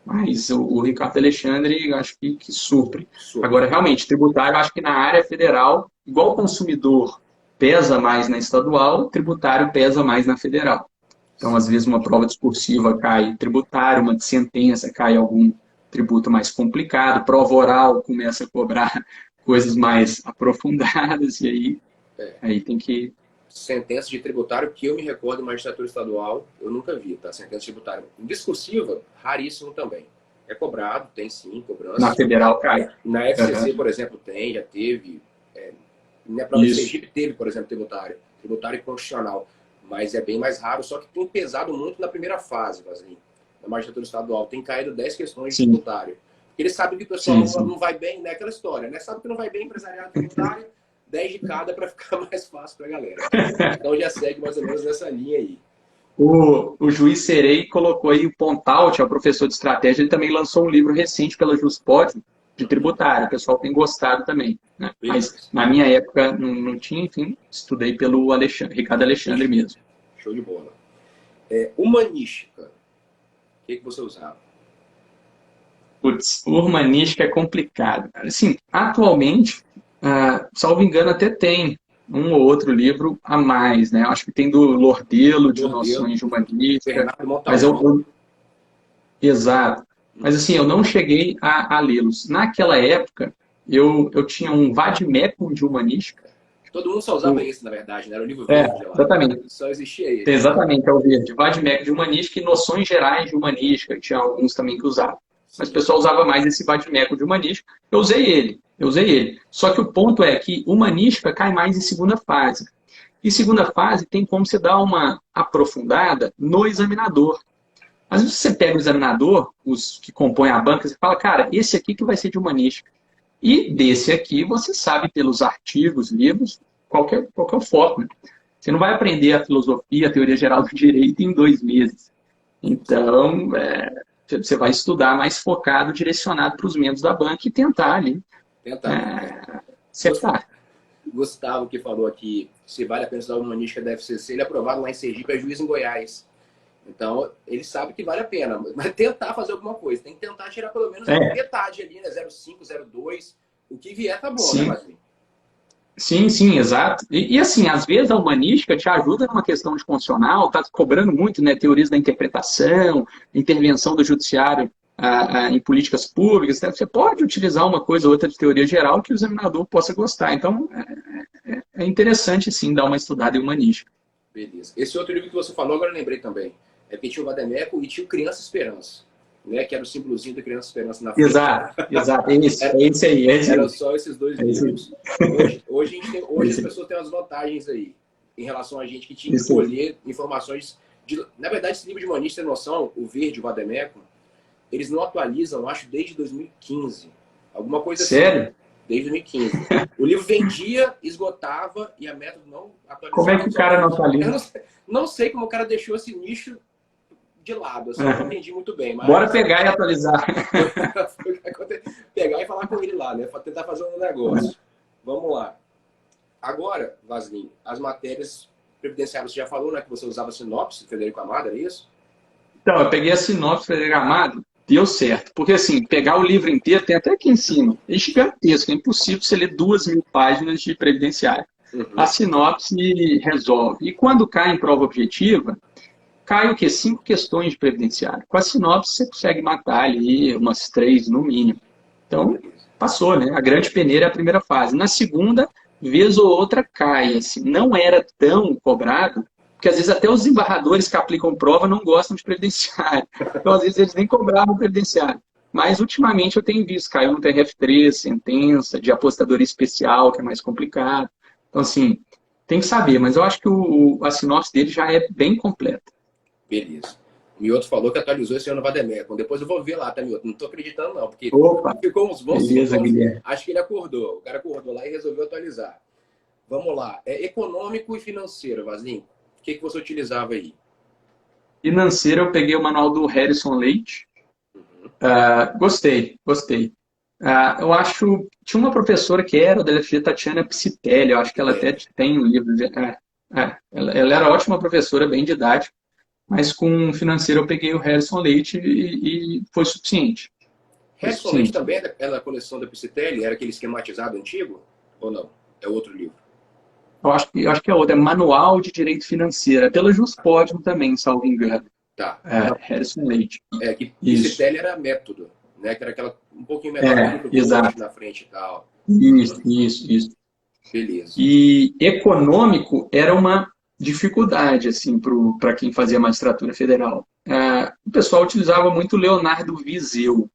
Mas o Ricardo Alexandre, eu acho que supre. Agora, realmente, tributário, eu acho que na área federal, igual o consumidor pesa mais na estadual, o tributário pesa mais na federal. Então, às vezes, uma prova discursiva cai tributário, uma de sentença cai algum tributo mais complicado, prova oral começa a cobrar coisas mais aprofundadas, e aí tem que... Sentença de tributário que eu me recordo em magistratura estadual, eu nunca vi, tá? Sentença de tributário discursiva, raríssimo também. É cobrado, tem sim, cobrança. Na federal cai. Na FCC, por exemplo, tem, já teve. Na própria Sergipe teve, por exemplo, tributário constitucional. Mas é bem mais raro, só que tem pesado muito na primeira fase, Vaslin. Na magistratura estadual, tem caído 10 questões de tributário. Porque eles sabem que o pessoal não vai bem, né? Aquela história, né? Sabe que não vai bem empresariado tributário, 10 de cada para ficar mais fácil para a galera. Então já segue mais ou menos nessa linha aí. O juiz Serei colocou aí o Pontaut, é o professor de estratégia, ele também lançou um livro recente pela Juspod de tributário. O pessoal tem gostado também, né? Mas na minha época não tinha, enfim, estudei pelo Ricardo Alexandre mesmo. Show de bola. Humanística. O que você usava? Putz, humanística é complicado. Assim, atualmente, salvo engano, até tem um ou outro livro a mais, né? Acho que tem do Lordelo, de Noções de Humanística. Mas exato. Mas assim, eu não cheguei a lê-los. Naquela época, eu tinha um Vademecum de Humanística. Todo mundo só usava esse, na verdade, né? Era o livro verde lá. Exatamente. Só existia ele. Exatamente, é o verde. Vademecum de Humanística e Noções Gerais de Humanística. Tinha alguns também que usavam. Mas o pessoal usava mais esse Vademecum de Humanística. Eu usei ele. Só que o ponto é que Humanística cai mais em segunda fase. E segunda fase tem como você dar uma aprofundada no examinador. Às vezes você pega o examinador, os que compõem a banca, e fala, cara, esse aqui que vai ser de Humanística. E desse aqui você sabe pelos artigos, livros, qual é o foco. Né? Você não vai aprender a filosofia, a teoria geral do direito em 2 meses. Então, você vai estudar mais focado, direcionado para os membros da banca e tentar ali. Acertar. Gustavo, que falou aqui, se vale a pena estudar Humanística da FCC, ele é aprovado lá em Sergipe, é juiz em Goiás. Então, ele sabe que vale a pena, mas tentar fazer alguma coisa. Tem que tentar tirar pelo menos metade ali, né? 0,5, 0,2. O que vier tá bom, né, Vaslin? Sim, exato. E assim, às vezes a humanística te ajuda numa questão de constitucional, tá cobrando muito, né? Teorias da interpretação, intervenção do judiciário em políticas públicas. Né? Você pode utilizar uma coisa ou outra de teoria geral que o examinador possa gostar. Então, é interessante, sim, dar uma estudada em humanística. Beleza. Esse outro livro que você falou, agora eu lembrei também. É porque tinha o Vademecum e tinha o Criança Esperança, né? Que era o símbolozinho da Criança Esperança na frente. Exato. Esse aí. Eram só esses 2 livros. Hoje as pessoas têm umas vantagens aí, em relação a gente que tinha que colher informações. Na verdade, esse livro de humanista tem noção, o verde, o Vademecum, eles não atualizam, acho, desde 2015. Alguma coisa assim. Sério? Desde 2015. O livro vendia, esgotava e a Método não atualizava. Como é que o cara não atualiza? Não sei como o cara deixou esse nicho de lado. Assim, não entendi muito bem. Mas... Bora pegar e atualizar. Pegar e falar com ele lá, né? Para tentar fazer um negócio. Vamos lá. Agora, Vaslin, as matérias previdenciárias, você já falou, né? Que você usava sinopse, Frederico Amado, era isso? Então, eu peguei a sinopse, Frederico Amado. Deu certo. Porque, assim, pegar o livro inteiro, tem até aqui em cima, é gigantesco, é impossível você ler 2.000 páginas de previdenciário. A sinopse resolve. E quando cai em prova objetiva, cai o quê? 5 questões de previdenciário. Com a sinopse, você consegue matar ali umas 3 no mínimo. Então, passou, né? A grande peneira é a primeira fase. Na segunda, vez ou outra cai. Assim, não era tão cobrado, porque às vezes até os embarradores que aplicam prova não gostam de previdenciário. Então, às vezes, eles nem cobravam previdenciário. Mas, ultimamente, eu tenho visto, caiu no TRF3, sentença, de apostadoria especial, que é mais complicado. Então, assim, tem que saber, mas eu acho que a sinopse dele já é bem completa. Beleza. O Mioto falou que atualizou esse ano o Vademecum. Depois eu vou ver lá, tá, Mioto? Não tô acreditando, não, porque Opa, ficou uns bons beleza, anos. Guilherme. Acho que ele acordou. O cara acordou lá e resolveu atualizar. Vamos lá. É econômico e financeiro, Vazinho. O que você utilizava aí? Financeiro, eu peguei o manual do Harrison Leite. Gostei, gostei. Eu acho. Tinha uma professora que era da LFG, Tatiana Psitelli, eu acho que ela até tem um livro. Ela era ótima professora, bem didática, mas com financeiro eu peguei o Harrison Leite e foi suficiente. Harrison Leite também é da coleção da Psitelli? Era aquele esquematizado antigo? Ou não? É outro livro? Eu acho que é outra, é Manual de Direito Financeiro, é pela Juspódium também, salvo engano. Tá. Harrison Leite. É, que Isso. Psitelli era método, né? Que era aquela um pouquinho menor do exato. na frente e tal. Isso. Beleza. E econômico era uma dificuldade assim para quem fazia magistratura federal. O pessoal utilizava muito Leonardo Viseu.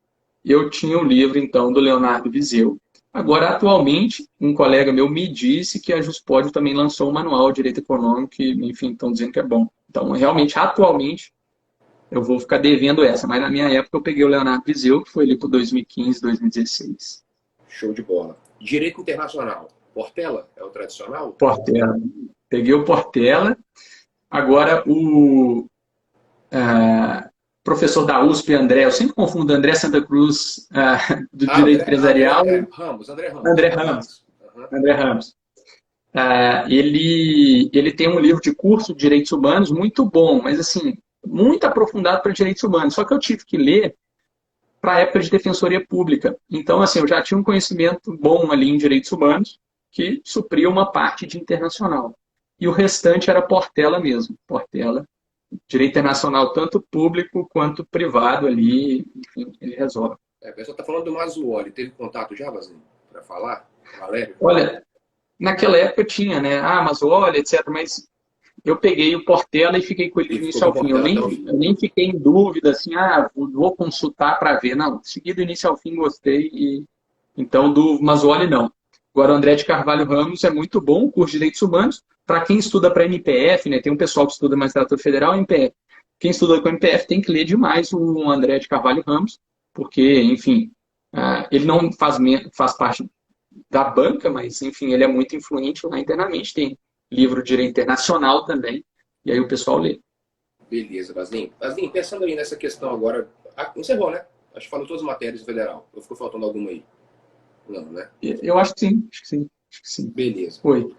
Eu tinha o livro, então, do Leonardo Viseu. Agora, atualmente, um colega meu me disse que a Juspódio também lançou um manual de direito econômico e, enfim, estão dizendo que é bom. Então, realmente, atualmente, eu vou ficar devendo essa. Mas na minha época eu peguei o Leonardo Viseu, que foi ali por 2015, 2016. Show de bola. Direito internacional. Portela é o tradicional? Portela. Peguei o Portela. Agora, o professor da USP, André, eu sempre confundo André Santa Cruz, do Direito Empresarial. André Ramos. Uhum. André Ramos. Ele tem um livro de curso de Direitos Humanos muito bom, mas assim, muito aprofundado para Direitos Humanos. Só que eu tive que ler para a época de Defensoria Pública. Então, assim, eu já tinha um conhecimento bom ali em Direitos Humanos, que supria uma parte de internacional. E o restante era Portela mesmo. Portela, direito internacional, tanto público quanto privado ali, enfim, ele resolve. A pessoa está falando do Mazzuoli. Teve contato já, Vazinho, para falar? Valério? Olha, naquela época tinha, né? Mazzuoli, etc. Mas eu peguei o Portela e fiquei com ele de início ao fim. Eu nem fiquei em dúvida, assim, vou consultar para ver. Não, segui do início ao fim, gostei. Então, do Mazzuoli, não. Agora, o André de Carvalho Ramos é muito bom, o curso de Direitos Humanos. Para quem estuda para MPF, né? Tem um pessoal que estuda magistratura federal e MPF. Quem estuda com MPF tem que ler demais o André de Carvalho Ramos, porque, enfim, ele não faz parte da banca, mas, enfim, ele é muito influente lá internamente. Tem livro de direito internacional também, e aí o pessoal lê. Beleza, Vazinho. Vazinho, pensando aí nessa questão agora, encerrou, né? Acho que falou todas as matérias do federal. Ou ficou faltando alguma aí? Não, né? Eu acho que sim. Beleza. Oi.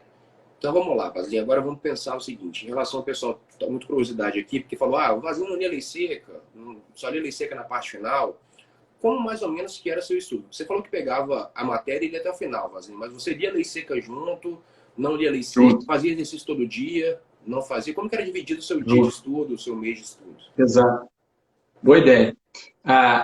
Então vamos lá, Vazinho. Agora vamos pensar o seguinte, em relação ao pessoal, está muito curiosidade aqui, porque falou, o Vazinho não lia lei seca, só lia lei seca na parte final. Como mais ou menos que era seu estudo? Você falou que pegava a matéria e lia até o final, Vazinho, mas você lia lei seca junto, não lia lei seca, fazia exercício todo dia, não fazia? Como que era dividido o seu dia de estudo, o seu mês de estudo? Exato. Boa ideia.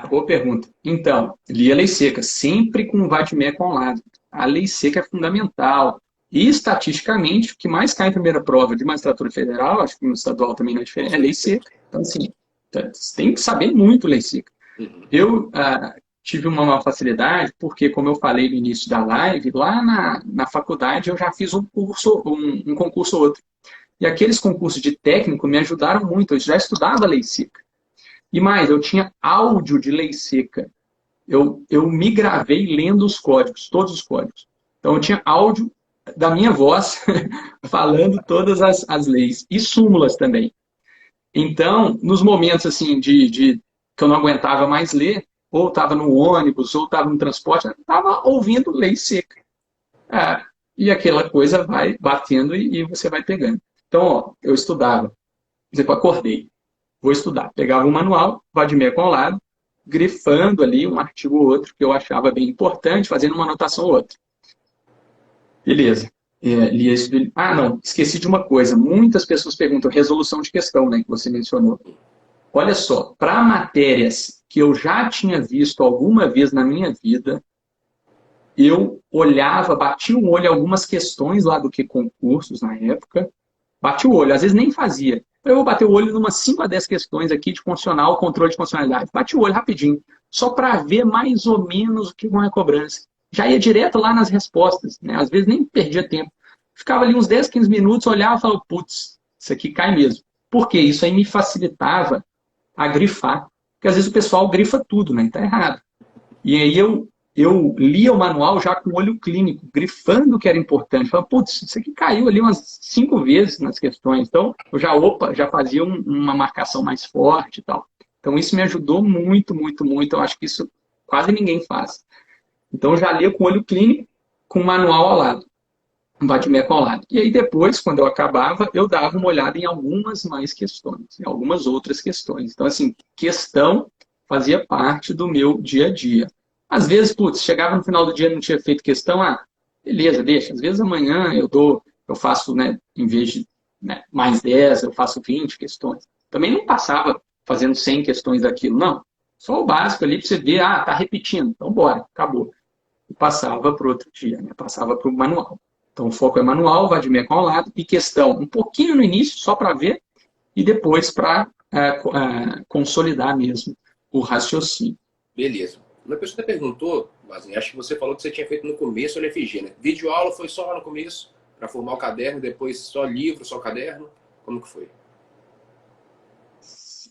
Boa pergunta. Então, lia lei seca, sempre com o vademecum ao lado. A lei seca é fundamental. E, estatisticamente, o que mais cai em primeira prova de magistratura federal, acho que no estadual também não é diferente, é lei seca. Então, assim, você tem que saber muito lei seca. Uhum. Eu tive uma facilidade, porque, como eu falei no início da live, lá na faculdade eu já fiz um concurso ou outro. E aqueles concursos de técnico me ajudaram muito. Eu já estudava lei seca. E mais, eu tinha áudio de lei seca. Eu me gravei lendo os códigos, todos os códigos. Então, eu tinha áudio da minha voz falando todas as leis. E súmulas também. Então, nos momentos assim que eu não aguentava mais ler, ou estava no ônibus, ou estava no transporte, eu estava ouvindo lei seca. E aquela coisa vai batendo e você vai pegando. Então, eu estudava. Por exemplo, acordei. Vou estudar. Pegava um manual, vademecum ao lado, grifando ali um artigo ou outro que eu achava bem importante, fazendo uma anotação ou outra. Beleza. Lia isso do... Ah, não, esqueci de uma coisa. Muitas pessoas perguntam resolução de questão, né, que você mencionou. Olha só, para matérias que eu já tinha visto alguma vez na minha vida, eu olhava, batia o olho em algumas questões lá do que concursos na época, bati o olho, às vezes nem fazia. Eu vou bater o olho em umas 5 a 10 questões aqui de constitucional, controle de constitucionalidade. Bati o olho rapidinho, só para ver mais ou menos o que é cobrança. Já ia direto lá nas respostas, né? Às vezes nem perdia tempo. Ficava ali uns 10, 15 minutos, olhava e falava, putz, isso aqui cai mesmo. Por quê? Isso aí me facilitava a grifar. Porque às vezes o pessoal grifa tudo, né? Tá errado. E aí eu lia o manual já com o olho clínico, grifando o que era importante. Falei, putz, isso aqui caiu ali umas 5 vezes nas questões. Então, eu já fazia uma marcação mais forte e tal. Então, isso me ajudou muito, muito, muito. Eu acho que isso quase ninguém faz. Então, eu já lia com o olho clínico, com o manual ao lado, um bate-meco ao lado. E aí, depois, quando eu acabava, eu dava uma olhada em algumas mais questões, em algumas outras questões. Então, assim, questão fazia parte do meu dia a dia. Às vezes, putz, chegava no final do dia e não tinha feito questão, beleza, deixa. Às vezes amanhã eu faço, né, em vez de, né, mais 10, eu faço 20 questões. Também não passava fazendo 100 questões daquilo, não. Só o básico ali para você ver, tá repetindo, então bora, acabou. E passava para o outro dia, né? Passava para o manual. Então o foco é manual, vademecum ao lado, e questão um pouquinho no início, só para ver, e depois para consolidar mesmo o raciocínio. Beleza. Uma pessoa até perguntou, mas acho que você falou que você tinha feito no começo o LFG, né? Videoaula foi só lá no começo, para formar o caderno, depois só livro, só caderno? Como que foi?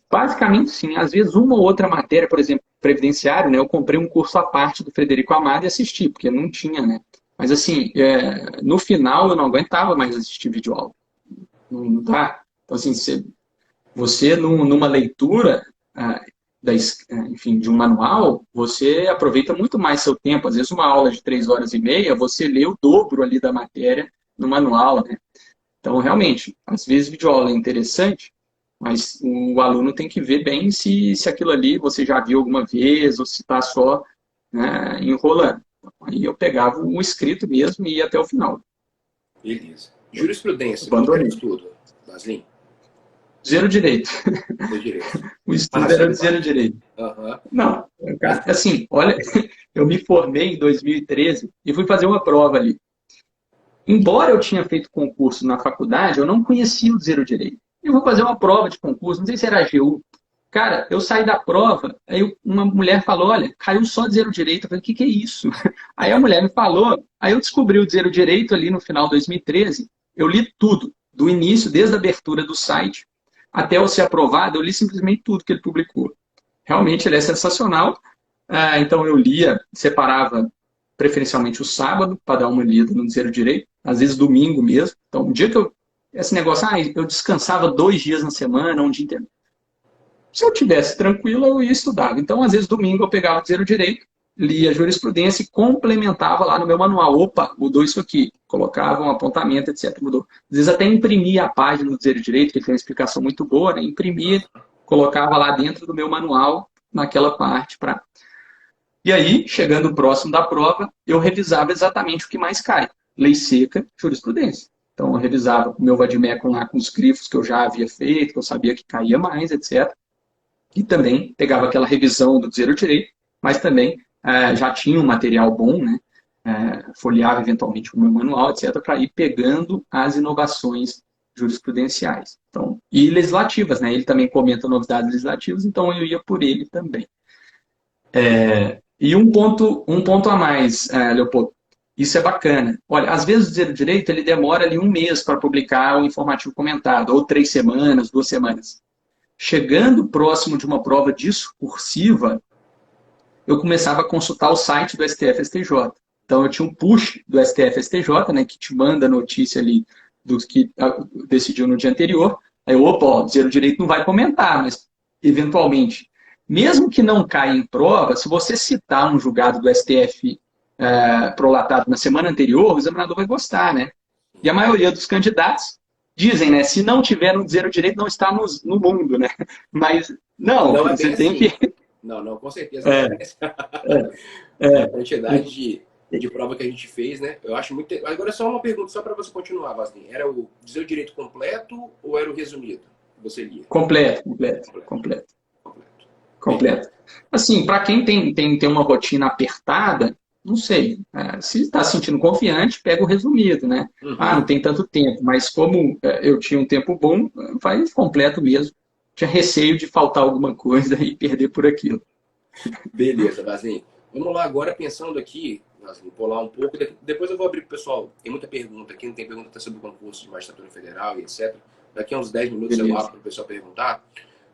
Basicamente, sim. Às vezes, uma ou outra matéria, por exemplo, previdenciário, né? Eu comprei um curso à parte do Frederico Amado e assisti, porque não tinha, né? Mas, assim, no final, eu não aguentava mais assistir videoaula. Não dá. Então, assim, você numa leitura, enfim, de um manual, você aproveita muito mais seu tempo. Às vezes, uma aula de 3 horas e meia, você lê o dobro ali da matéria no manual, né? Então, realmente, às vezes, videoaula é interessante, mas o aluno tem que ver bem se aquilo ali você já viu alguma vez ou se está só, né, enrolando. Aí eu pegava o escrito mesmo e ia até o final. Beleza. Jurisprudência, como que era o Abandonei. estudo, Baslin? Zero direito. Do direito. O estudo Arrasou era de zero demais. direito. Aham. Não, Mas, assim, olha, eu me formei em 2013 e fui fazer uma prova ali. Embora eu tinha feito concurso na faculdade, eu não conhecia o zero direito. Eu vou fazer uma prova de concurso, não sei se era AGU. Cara, eu saí da prova, aí uma mulher falou, olha, caiu só de zero direito. Eu falei, o que é isso? Aí a mulher me falou, aí eu descobri o zero direito ali no final de 2013, eu li tudo, do início, desde a abertura do site, até eu ser aprovado, eu li simplesmente tudo que ele publicou. Realmente ele é sensacional. Então eu lia, separava preferencialmente o sábado, para dar uma lida no zero direito, às vezes domingo mesmo. Então, um dia que esse negócio, eu descansava 2 dias na semana, um dia inteiro. Se eu tivesse tranquilo, eu ia estudar. Então, às vezes, domingo eu pegava o zero direito, lia jurisprudência e complementava lá no meu manual. Opa, mudou isso aqui. Colocava um apontamento, etc. Mudou. Às vezes até imprimia a página do zero direito, que tem uma explicação muito boa, né? Imprimia, colocava lá dentro do meu manual, naquela parte. E aí, chegando próximo da prova, eu revisava exatamente o que mais cai. Lei seca, jurisprudência. Então, eu revisava o meu vademecum lá com os grifos que eu já havia feito, que eu sabia que caía mais, etc. E também pegava aquela revisão do zero direito, mas também já tinha um material bom, né? Folheava eventualmente o meu manual, etc., para ir pegando as inovações jurisprudenciais. Então, e legislativas, né? Ele também comenta novidades legislativas, então eu ia por ele também. E um ponto a mais, Leopoldo, isso é bacana. Olha, às vezes o zero direito ele demora ali um mês para publicar o informativo comentado, ou 3 semanas, 2 semanas. Chegando próximo de uma prova discursiva, eu começava a consultar o site do STF-STJ. Então, eu tinha um push do STF-STJ, né, que te manda a notícia ali dos que decidiu no dia anterior. Aí, opa, zero direito não vai comentar, mas, eventualmente, mesmo que não caia em prova, se você citar um julgado do STF prolatado na semana anterior, o examinador vai gostar, né? E a maioria dos candidatos dizem, né? Se não tiver no zero direito, não está no mundo, né? Mas, não, não é bem você tem assim. que... Não, com certeza não é bem assim. É, A quantidade de prova que a gente fez, né? Eu acho muito. Agora, só uma pergunta, só para você continuar, Vaslin. Era o dizer o direito completo ou era o resumido que você lia? Completo, completo, Completo. completo, Completo. Beleza. completo. Assim, para quem tem uma rotina apertada, não sei. Se está se sentindo confiante, pega o resumido, né? Ah, não Uhum. tem tanto tempo, mas como eu tinha um tempo bom, faz completo mesmo. Tinha receio de faltar alguma coisa e perder por aquilo. Beleza, Vaslin. Vamos lá agora, pensando aqui, Vaslin, pular um pouco. Depois eu vou abrir para o pessoal. Tem muita pergunta aqui, não tem pergunta até sobre o concurso de magistratura federal e etc. Daqui a uns 10 minutos eu Beleza. abro para o pessoal perguntar.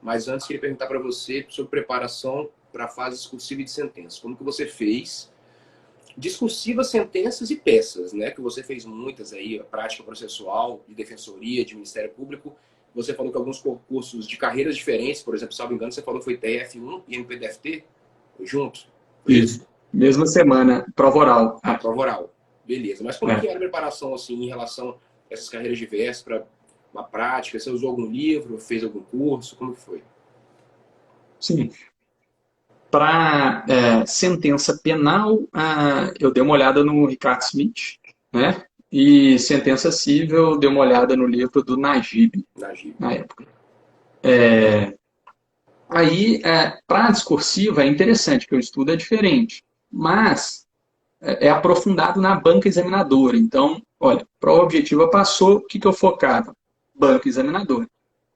Mas antes, queria perguntar para você sobre preparação para a fase discursiva e de sentença. Como que você fez discursivas, sentenças e peças, né? Que você fez muitas aí, a prática processual, de defensoria, de Ministério Público. Você falou que alguns concursos de carreiras diferentes, por exemplo, salvo engano, você falou que foi TF1 e MPDFT junto, foi Isso. isso? Mesma semana, prova oral. Ah, prova oral. Beleza. Mas como que É. era a preparação, assim, em relação a essas carreiras diversas para uma prática? Você usou algum livro, fez algum curso? Como que foi? Sim. Para sentença penal, eu dei uma olhada no Ricardo Smith, né? E sentença civil, eu dei uma olhada no livro do Najib, Na GIB. na época. Aí, para a discursiva, é interessante, que o estudo é diferente, mas é aprofundado na banca examinadora. Então, olha, prova objetiva passou, o que, que eu focava? Banca examinadora.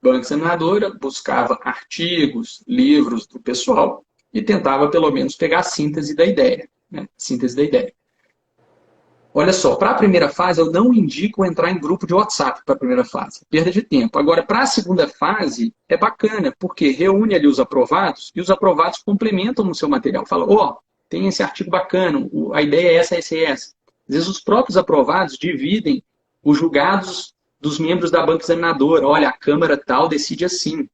Banca examinadora buscava artigos, livros do pessoal e tentava, pelo menos, pegar a síntese da ideia. Né? Síntese da ideia. Olha só, para a primeira fase, eu não indico entrar em grupo de WhatsApp para a primeira fase. Perda de tempo. Agora, para a segunda fase, é bacana, porque reúne ali os aprovados e os aprovados complementam no seu material. Fala, ó, tem esse artigo bacana, a ideia é essa, essa e essa. Às vezes, os próprios aprovados dividem os julgados dos membros da banca examinadora. Olha, a Câmara tal decide assim.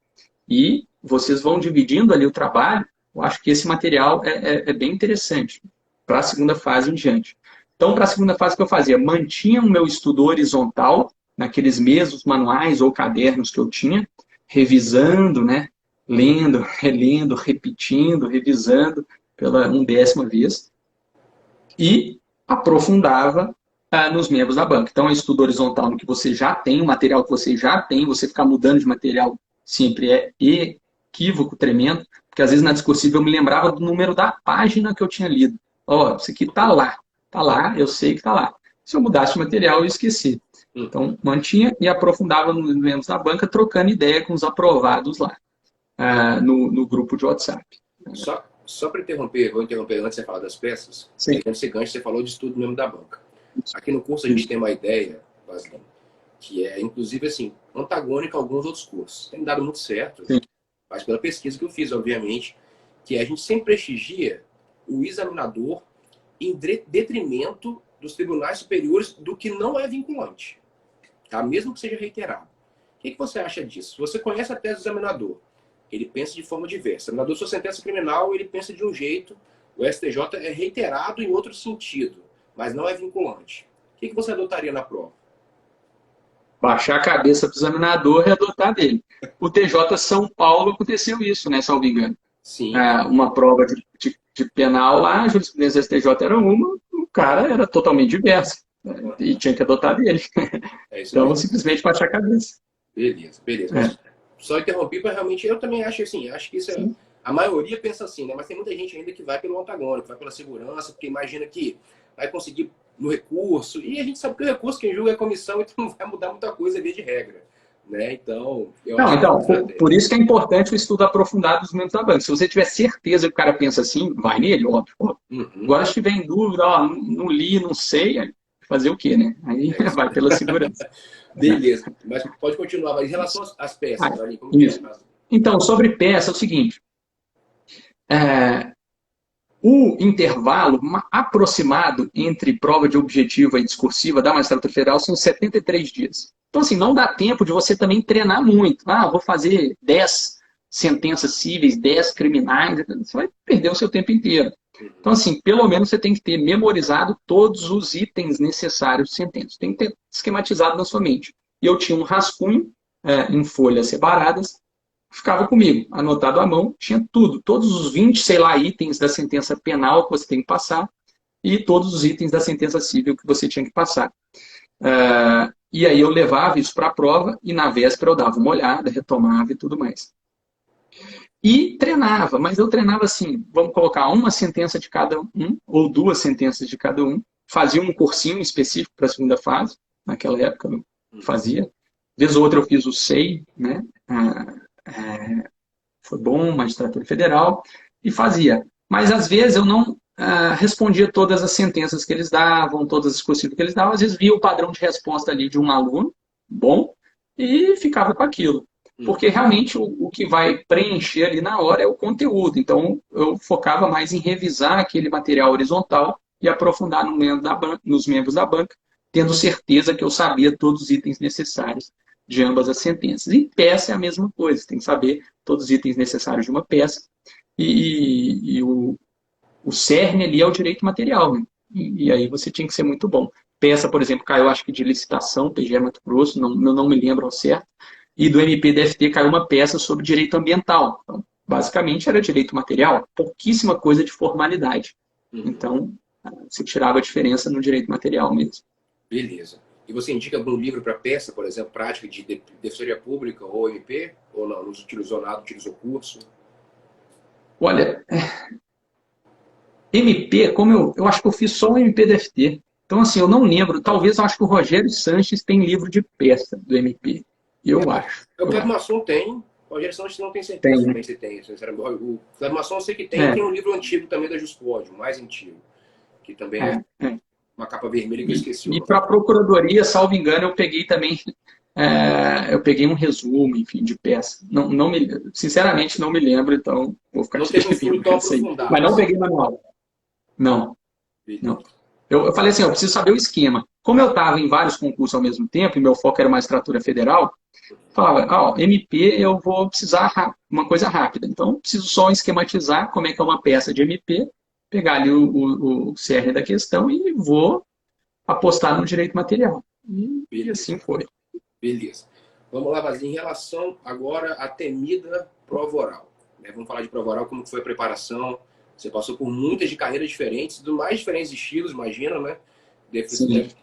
E vocês vão dividindo ali o trabalho. Eu acho que esse material é bem interessante para a segunda fase em diante. Então, para a segunda fase, o que eu fazia? Mantinha o meu estudo horizontal, naqueles mesmos manuais ou cadernos que eu tinha, revisando, né? Lendo, relendo, repetindo, revisando pela 1ª vez, e aprofundava nos membros da banca. Então, é estudo horizontal no que você já tem, o material que você já tem, você ficar mudando de material sempre é equívoco tremendo, porque às vezes na discursiva eu me lembrava do número da página que eu tinha lido. Ó, isso aqui está lá, eu sei que está lá. Se eu mudasse o material, eu esqueci. Então, mantinha e aprofundava nos membros da banca, trocando ideia com os aprovados lá, no grupo de WhatsApp. Só para interromper, vou interromper antes de você falar das peças, Sim. pegando esse gancho, você falou de estudo mesmo da banca. Isso. Aqui no curso a gente tem uma ideia, Vaslin, que é, inclusive, assim, antagônica a alguns outros cursos. Tem dado muito certo, Sim. mas pela pesquisa que eu fiz, obviamente, que a gente sempre prestigia o examinador em detrimento dos tribunais superiores do que não é vinculante, tá? Mesmo que seja reiterado. O que você acha disso? Você conhece a tese do examinador, ele pensa de forma diversa. O examinador, sua sentença criminal, ele pensa de um jeito, o STJ é reiterado em outro sentido, mas não é vinculante. O que você adotaria na prova? Baixar a cabeça do examinador e adotar dele. O TJ São Paulo aconteceu isso, né, se não me engano. Sim. Uma prova de penal lá, a jurisprudência do STJ era uma, o cara era totalmente diverso. E tinha que adotar dele. É isso Então, mesmo. simplesmente baixar a cabeça. Beleza, beleza. É. Mas só interrompi para realmente, eu também acho assim, acho que isso é, Sim. a maioria pensa assim, né? Mas tem muita gente ainda que vai pelo antagônico, vai pela segurança, porque imagina que vai conseguir no recurso, e a gente sabe que o recurso quem julga é a comissão, então não vai mudar muita coisa via de regra, né? Então, eu Não, acho que é uma então, estratégia. por isso que é importante o estudo aprofundado dos membros da banca. Se você tiver certeza que o cara pensa assim, vai nele, óbvio. Uhum. Agora, se tiver em dúvida, ó, não li, não sei, fazer o quê, né? Aí É isso. vai pela segurança. Beleza, mas pode continuar. Mas em relação às peças, ali, como que é? Isso. Então, sobre peça, é o seguinte. O intervalo aproximado entre prova de objetiva e discursiva da magistratura federal são 73 dias. Então, assim, não dá tempo de você também treinar muito. Ah, vou fazer 10 sentenças cíveis, 10 criminais. Você vai perder o seu tempo inteiro. Então, assim, pelo menos você tem que ter memorizado todos os itens necessários de sentença. Tem que ter esquematizado na sua mente. E eu tinha um rascunho em folhas separadas, ficava comigo, anotado à mão, tinha tudo, todos os 20, sei lá, itens da sentença penal que você tem que passar, e todos os itens da sentença civil que você tinha que passar. E aí eu levava isso para a prova e na véspera eu dava uma olhada, retomava e tudo mais. E treinava, mas eu treinava assim, vamos colocar uma sentença de cada um, ou duas sentenças de cada um, fazia um cursinho específico para a segunda fase, naquela época eu fazia. Vez ou outra eu fiz o SEI, né? Foi bom, magistratura federal, e fazia. Mas às vezes eu não respondia todas as sentenças que eles davam, todas as discursivas que eles davam, às vezes via o padrão de resposta ali de um aluno, bom, e ficava com aquilo. Porque realmente o que vai preencher ali na hora é o conteúdo. Então eu focava mais em revisar aquele material horizontal e aprofundar nos membros da banca, tendo certeza que eu sabia todos os itens necessários de ambas as sentenças. E peça é a mesma coisa, tem que saber todos os itens necessários de uma peça. E o cerne ali é o direito material, né? E aí você tinha que ser muito bom. Peça, por exemplo, caiu acho que de licitação, PGE Mato Grosso, não me lembro ao certo, e do MPDFT caiu uma peça sobre direito ambiental. Então, basicamente era direito material, pouquíssima coisa de formalidade. Então, você tirava a diferença no direito material mesmo. Beleza. E você indica algum livro para peça, por exemplo, prática de defensoria pública ou MP? Ou não? Não utilizou nada, utilizou curso? Olha, MP, como eu acho que eu fiz só o MPDFT. Então, assim, eu não lembro. Talvez eu acho que o Rogério Sanches tem livro de peça do MP. Eu acho. O Cleber Masson tem. O Rogério Sanches não tem certeza também se tem. Sinceramente. O Cleber Masson eu sei que tem. Tem um livro antigo também da Juspod, o mais antigo. Que também é uma capa vermelha que eu esqueci. E para a Procuradoria, salvo engano, eu peguei também... eu peguei um resumo, enfim, de peça. Sinceramente, não me lembro, então vou ficar te devendo essa aí. Mas não peguei manual. Não. Eu falei assim, eu preciso saber o esquema. Como eu estava em vários concursos ao mesmo tempo, e meu foco era magistratura federal, falava, MP eu vou precisar uma coisa rápida. Então, eu preciso só esquematizar como é que é uma peça de MP, pegar ali o CR da questão e vou apostar no direito material. E assim foi. Beleza. Vamos lá, Vazinho. Em relação agora à temida prova oral. Vamos falar de prova oral, como foi a preparação. Você passou por muitas de carreiras diferentes, dos mais diferentes estilos, imagina, né?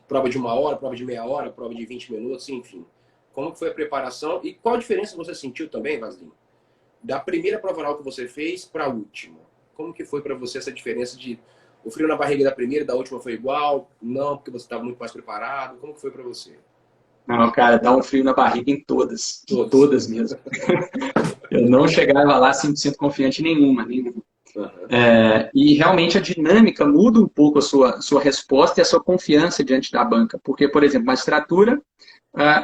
Prova de 1 hora, prova de meia hora, prova de 20 minutos, enfim. Como foi a preparação e qual a diferença você sentiu também, Vazinho, da primeira prova oral que você fez para a última? Como que foi para você essa diferença de o frio na barriga da primeira e da última foi igual? Não, porque você estava muito mais preparado. Como que foi para você? Não, cara, dá um frio na barriga em todas. Em todas mesmo. Eu não chegava lá 100% confiante em nenhuma. E realmente a dinâmica muda um pouco a sua resposta e a sua confiança diante da banca. Porque, por exemplo, magistratura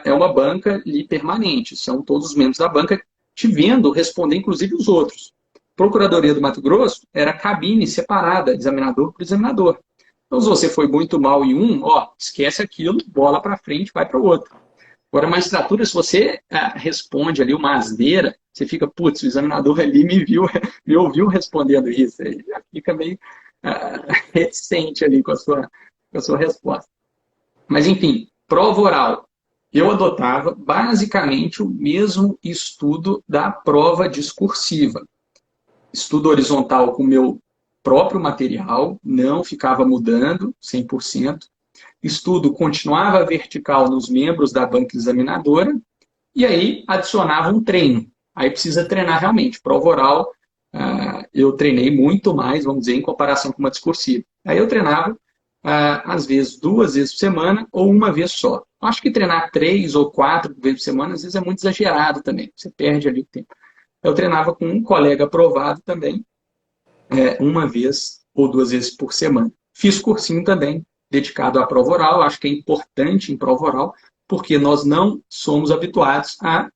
é uma banca ali permanente. São todos os membros da banca te vendo responder, inclusive os outros. Procuradoria do Mato Grosso era cabine separada, examinador por examinador. Então, se você foi muito mal em um, esquece aquilo, bola para frente, vai para o outro. Agora, magistratura, se você responde ali uma asneira, você fica, putz, o examinador ali me ouviu respondendo isso. Ele já fica meio reticente ali com a sua resposta. Mas, enfim, prova oral. Eu adotava basicamente o mesmo estudo da prova discursiva. Estudo horizontal com o meu próprio material, não ficava mudando 100%. Estudo continuava vertical nos membros da banca examinadora e aí adicionava um treino. Aí precisa treinar realmente. Prova oral, eu treinei muito mais, vamos dizer, em comparação com uma discursiva. Aí eu treinava, às vezes, 2 vezes por semana ou uma vez só. Acho que treinar 3 ou 4 vezes por semana, às vezes, é muito exagerado também. Você perde ali o tempo. Eu treinava com um colega aprovado também, 1 vez ou 2 vezes por semana. Fiz cursinho também, dedicado à prova oral. Acho que é importante em prova oral, porque nós não somos habituados a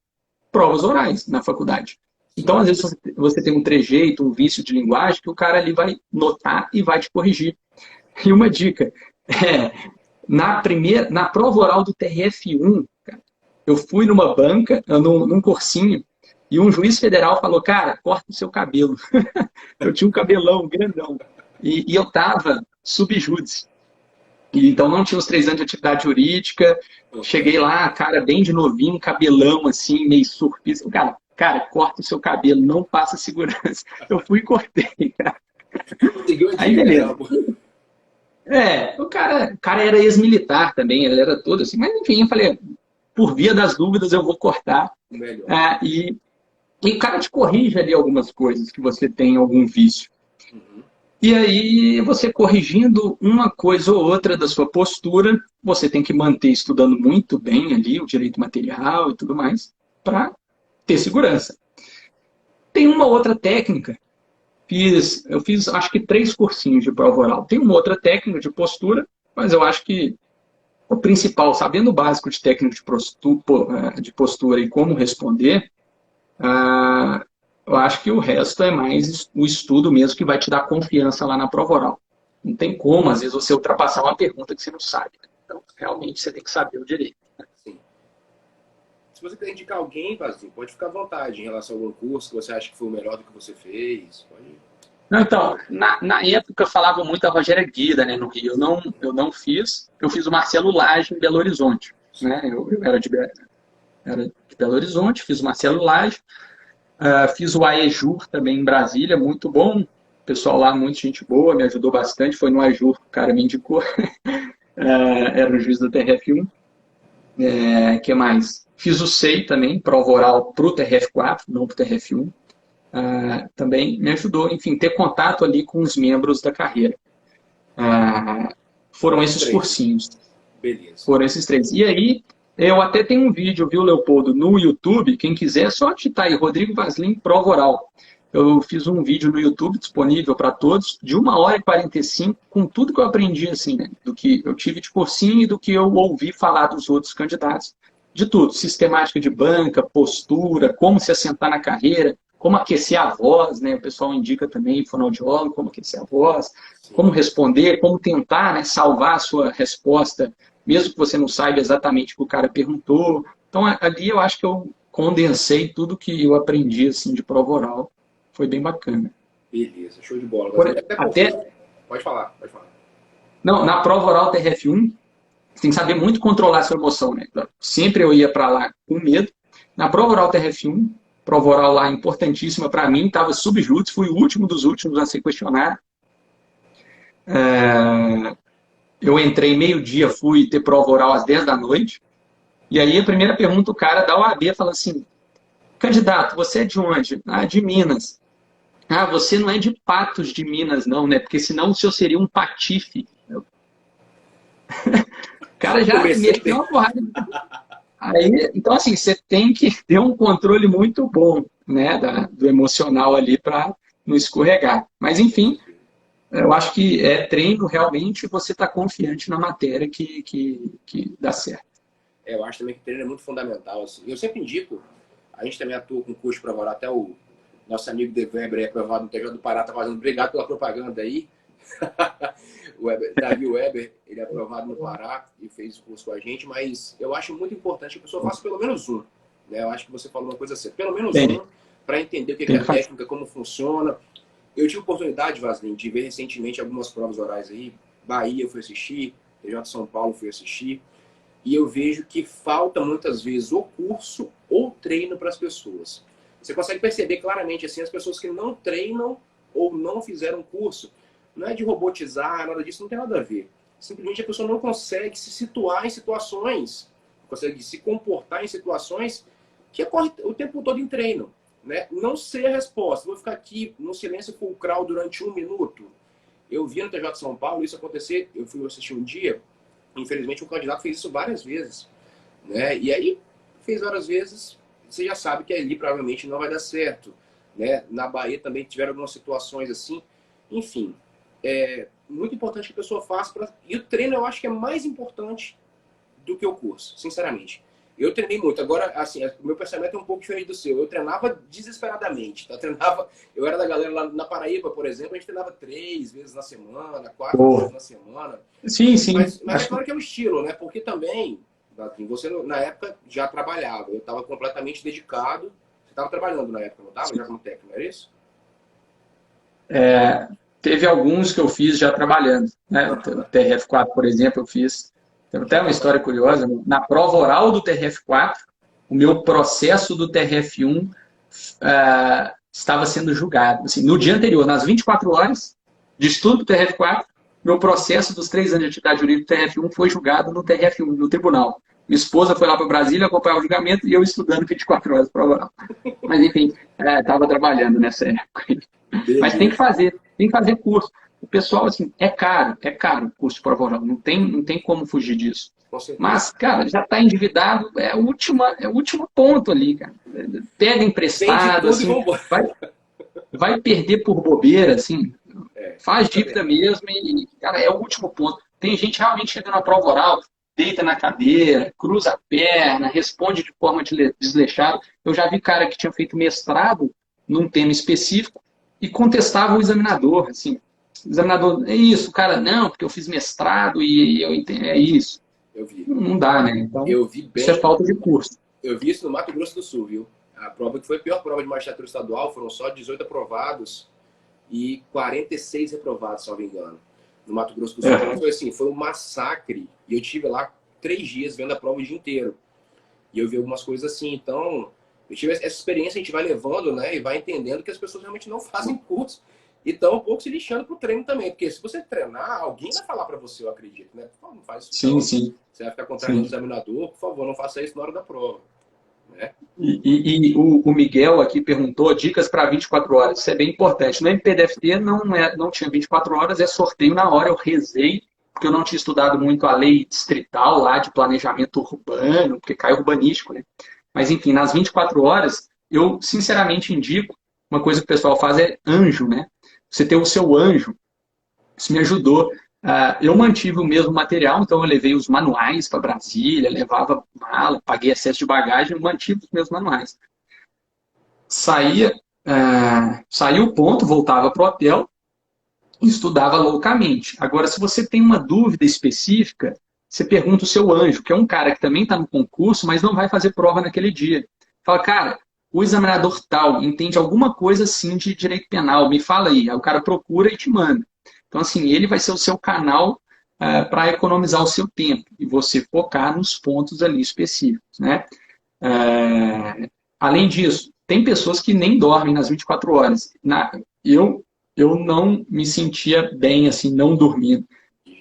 provas orais na faculdade. Então, às vezes, você tem um trejeito, um vício de linguagem, que o cara ali vai notar e vai te corrigir. E uma dica, na prova oral do TRF1, cara, eu fui numa banca, num cursinho, e um juiz federal falou, cara, corta o seu cabelo. Eu tinha um cabelão grandão. E eu estava subjúdice. Então não tinha os 3 anos de atividade jurídica. Cheguei lá, cara, bem de novinho, cabelão assim, meio surfista. Cara, corta o seu cabelo, não passa segurança. Eu fui e cortei, cara. Aí beleza. O cara era ex-militar também, ele era todo assim, mas enfim, eu falei, por via das dúvidas eu vou cortar. Melhor. E o cara te corrige ali algumas coisas que você tem algum vício. Uhum. E aí, você corrigindo uma coisa ou outra da sua postura, você tem que manter estudando muito bem ali o direito material e tudo mais, para ter segurança. Tem uma outra técnica. Eu fiz acho que 3 cursinhos de prova oral. Tem uma outra técnica de postura, mas eu acho que o principal, sabendo o básico de técnica de postura e como responder, eu acho que o resto é mais o estudo mesmo que vai te dar confiança lá na prova oral. Não tem como, às vezes, você ultrapassar uma pergunta que você não sabe. Então, realmente, você tem que saber o direito. Sim. Se você quer indicar alguém, Vazinho, pode ficar à vontade em relação a algum curso que você acha que foi o melhor do que você fez. Pode... Não, então, na época falava muito a Rogéria Guida, né, no Rio. Eu não fiz, eu fiz o Marcelo Lage em Belo Horizonte. Né? Eu era de Belo Horizonte, fiz o Marcelo Lage. Fiz o AEJUR também em Brasília, muito bom. O pessoal lá, muita gente boa, me ajudou bastante. Foi no AEJUR que o cara me indicou. Era o juiz do TRF1. Que mais? Fiz o SEI também, prova oral para o TRF4, não para o TRF1. Também me ajudou, enfim, ter contato ali com os membros da carreira. Foram esses cursinhos. Beleza. Foram esses 3. E aí, eu até tenho um vídeo, viu, Leopoldo, no YouTube. Quem quiser, é só digitar aí, Rodrigo Vaslin, prova oral. Eu fiz um vídeo no YouTube disponível para todos, de 1h45, com tudo que eu aprendi, assim, né? Do que eu tive de cursinho e do que eu ouvi falar dos outros candidatos. De tudo, sistemática de banca, postura, como se assentar na carreira, como aquecer a voz, né? O pessoal indica também, fonoaudiólogo, como aquecer a voz, como responder, como tentar, né, salvar a sua resposta, mesmo que você não saiba exatamente o que o cara perguntou. Então, ali eu acho que eu condensei tudo que eu aprendi assim, de prova oral. Foi bem bacana. Beleza, show de bola. Pode falar, pode falar. Não, na prova oral TRF1, você tem que saber muito controlar a sua emoção, né? Sempre eu ia para lá com medo. Na prova oral TRF1, prova oral lá importantíssima para mim, estava subjúdice, fui o último dos últimos a ser questionado. Eu entrei meio-dia, fui ter prova oral às 10 da noite. E aí a primeira pergunta, o cara da OAB fala assim, candidato, você é de onde? Ah, de Minas. Ah, você não é de Patos de Minas, não, né? Porque senão o senhor seria um patife. O cara já meteu uma porrada. Aí, então, assim, você tem que ter um controle muito bom, né, do emocional ali para não escorregar. Mas, enfim, eu acho que é treino realmente você estar confiante na matéria que dá certo. Eu acho também que treino é muito fundamental. Assim. Eu sempre indico, a gente também atua com curso para orar, até o nosso amigo De Weber, aprovado no TJ do Pará, está fazendo, obrigado pela propaganda aí. O Davi Weber, ele é aprovado no Pará e fez o curso com a gente, mas eu acho muito importante que a pessoa faça pelo menos um. Né? Eu acho que você falou uma coisa assim, pelo menos um, para entender o que é a técnica, como funciona. Eu tive oportunidade, Vaslin, de ver recentemente algumas provas orais aí. Bahia eu fui assistir, TJ São Paulo fui assistir. E eu vejo que falta muitas vezes o curso ou treino para as pessoas. Você consegue perceber claramente assim, as pessoas que não treinam ou não fizeram curso. Não é de robotizar, nada disso, não tem nada a ver. Simplesmente a pessoa não consegue se situar em situações, consegue se comportar em situações que ocorre o tempo todo em treino. Né? Não sei a resposta. Vou ficar aqui no silêncio fulcral durante 1 minuto. Eu vi no TJ São Paulo isso acontecer. Eu fui assistir um dia. Infelizmente, um candidato fez isso várias vezes. Né? E aí, fez várias vezes, você já sabe que ali provavelmente não vai dar certo. Né? Na Bahia também tiveram algumas situações assim. Enfim, é muito importante que a pessoa faça. E o treino eu acho que é mais importante do que o curso, sinceramente. Eu treinei muito. Agora, assim, o meu pensamento é um pouco diferente do seu. Eu treinava desesperadamente. Tá? Eu era da galera lá na Paraíba, por exemplo, a gente treinava 3 vezes na semana, 4 vezes na semana. Sim, sim. Mas é claro que é o estilo, né? Porque também, assim, você na época já trabalhava. Eu estava completamente dedicado. Você estava trabalhando na época, não estava? Já como técnico, era isso? Teve alguns que eu fiz já trabalhando. Né? O TRF4, por exemplo, eu fiz. Tem até uma história curiosa. Na prova oral do TRF4, o meu processo do TRF1 estava sendo julgado. Assim, no dia anterior, nas 24 horas de estudo do TRF4, meu processo dos 3 anos de atividade jurídica do TRF1 foi julgado no TRF1, no tribunal. Minha esposa foi lá para Brasília acompanhar o julgamento e eu estudando 24 horas para oral. Mas, enfim, estava trabalhando nessa época. Mas tem que fazer curso. O pessoal, assim, é caro o curso de prova oral, não tem como fugir disso. Mas, cara, já está endividado, é o último ponto ali, cara. Pega emprestado, assim, vai perder por bobeira, assim, faz dívida mesmo e, cara, é o último ponto. Tem gente realmente chegando na prova oral, deita na cadeira, cruza a perna, responde de forma desleixada. Eu já vi cara que tinha feito mestrado num tema específico e contestava o examinador, assim. O examinador, é isso, cara, não, porque eu fiz mestrado e eu entendo, é isso. Eu vi. Não dá, né? Então, eu vi bem, isso é falta de curso. Eu vi isso no Mato Grosso do Sul, viu? A prova que foi a pior prova de magistratura estadual, foram só 18 aprovados e 46 reprovados, se não me engano. No Mato Grosso do Sul. Então, foi assim, foi um massacre. E eu tive lá 3 dias vendo a prova o dia inteiro. E eu vi algumas coisas assim. Então, eu tive essa experiência, a gente vai levando, né? E vai entendendo que as pessoas realmente não fazem curso. E estão um pouco se lixando pro treino também. Porque se você treinar, alguém vai falar para você, eu acredito, né? Por favor, não faz isso. Sim, não. sim. Você vai ficar contrariando o examinador, por favor, não faça isso na hora da prova. Né? E o Miguel aqui perguntou dicas para 24 horas. Isso é bem importante. No MPDFT não tinha 24 horas, é sorteio na hora. Eu rezei, porque eu não tinha estudado muito a lei distrital lá de planejamento urbano, porque cai urbanístico, né? Mas, enfim, nas 24 horas, eu sinceramente indico, uma coisa que o pessoal faz é anjo, né? Você ter o seu anjo. Isso me ajudou. Eu mantive o mesmo material, então eu levei os manuais para Brasília, levava mala, paguei excesso de bagagem, mantive os meus manuais. Saía o ponto, voltava para o hotel e estudava loucamente. Agora, se você tem uma dúvida específica, você pergunta o seu anjo, que é um cara que também está no concurso, mas não vai fazer prova naquele dia. Fala, cara, o examinador tal entende alguma coisa assim de direito penal, me fala aí. Aí o cara procura e te manda. Então, assim, ele vai ser o seu canal para economizar o seu tempo e você focar nos pontos ali específicos, né? Além disso, tem pessoas que nem dormem nas 24 horas. Eu não me sentia bem, assim, não dormindo.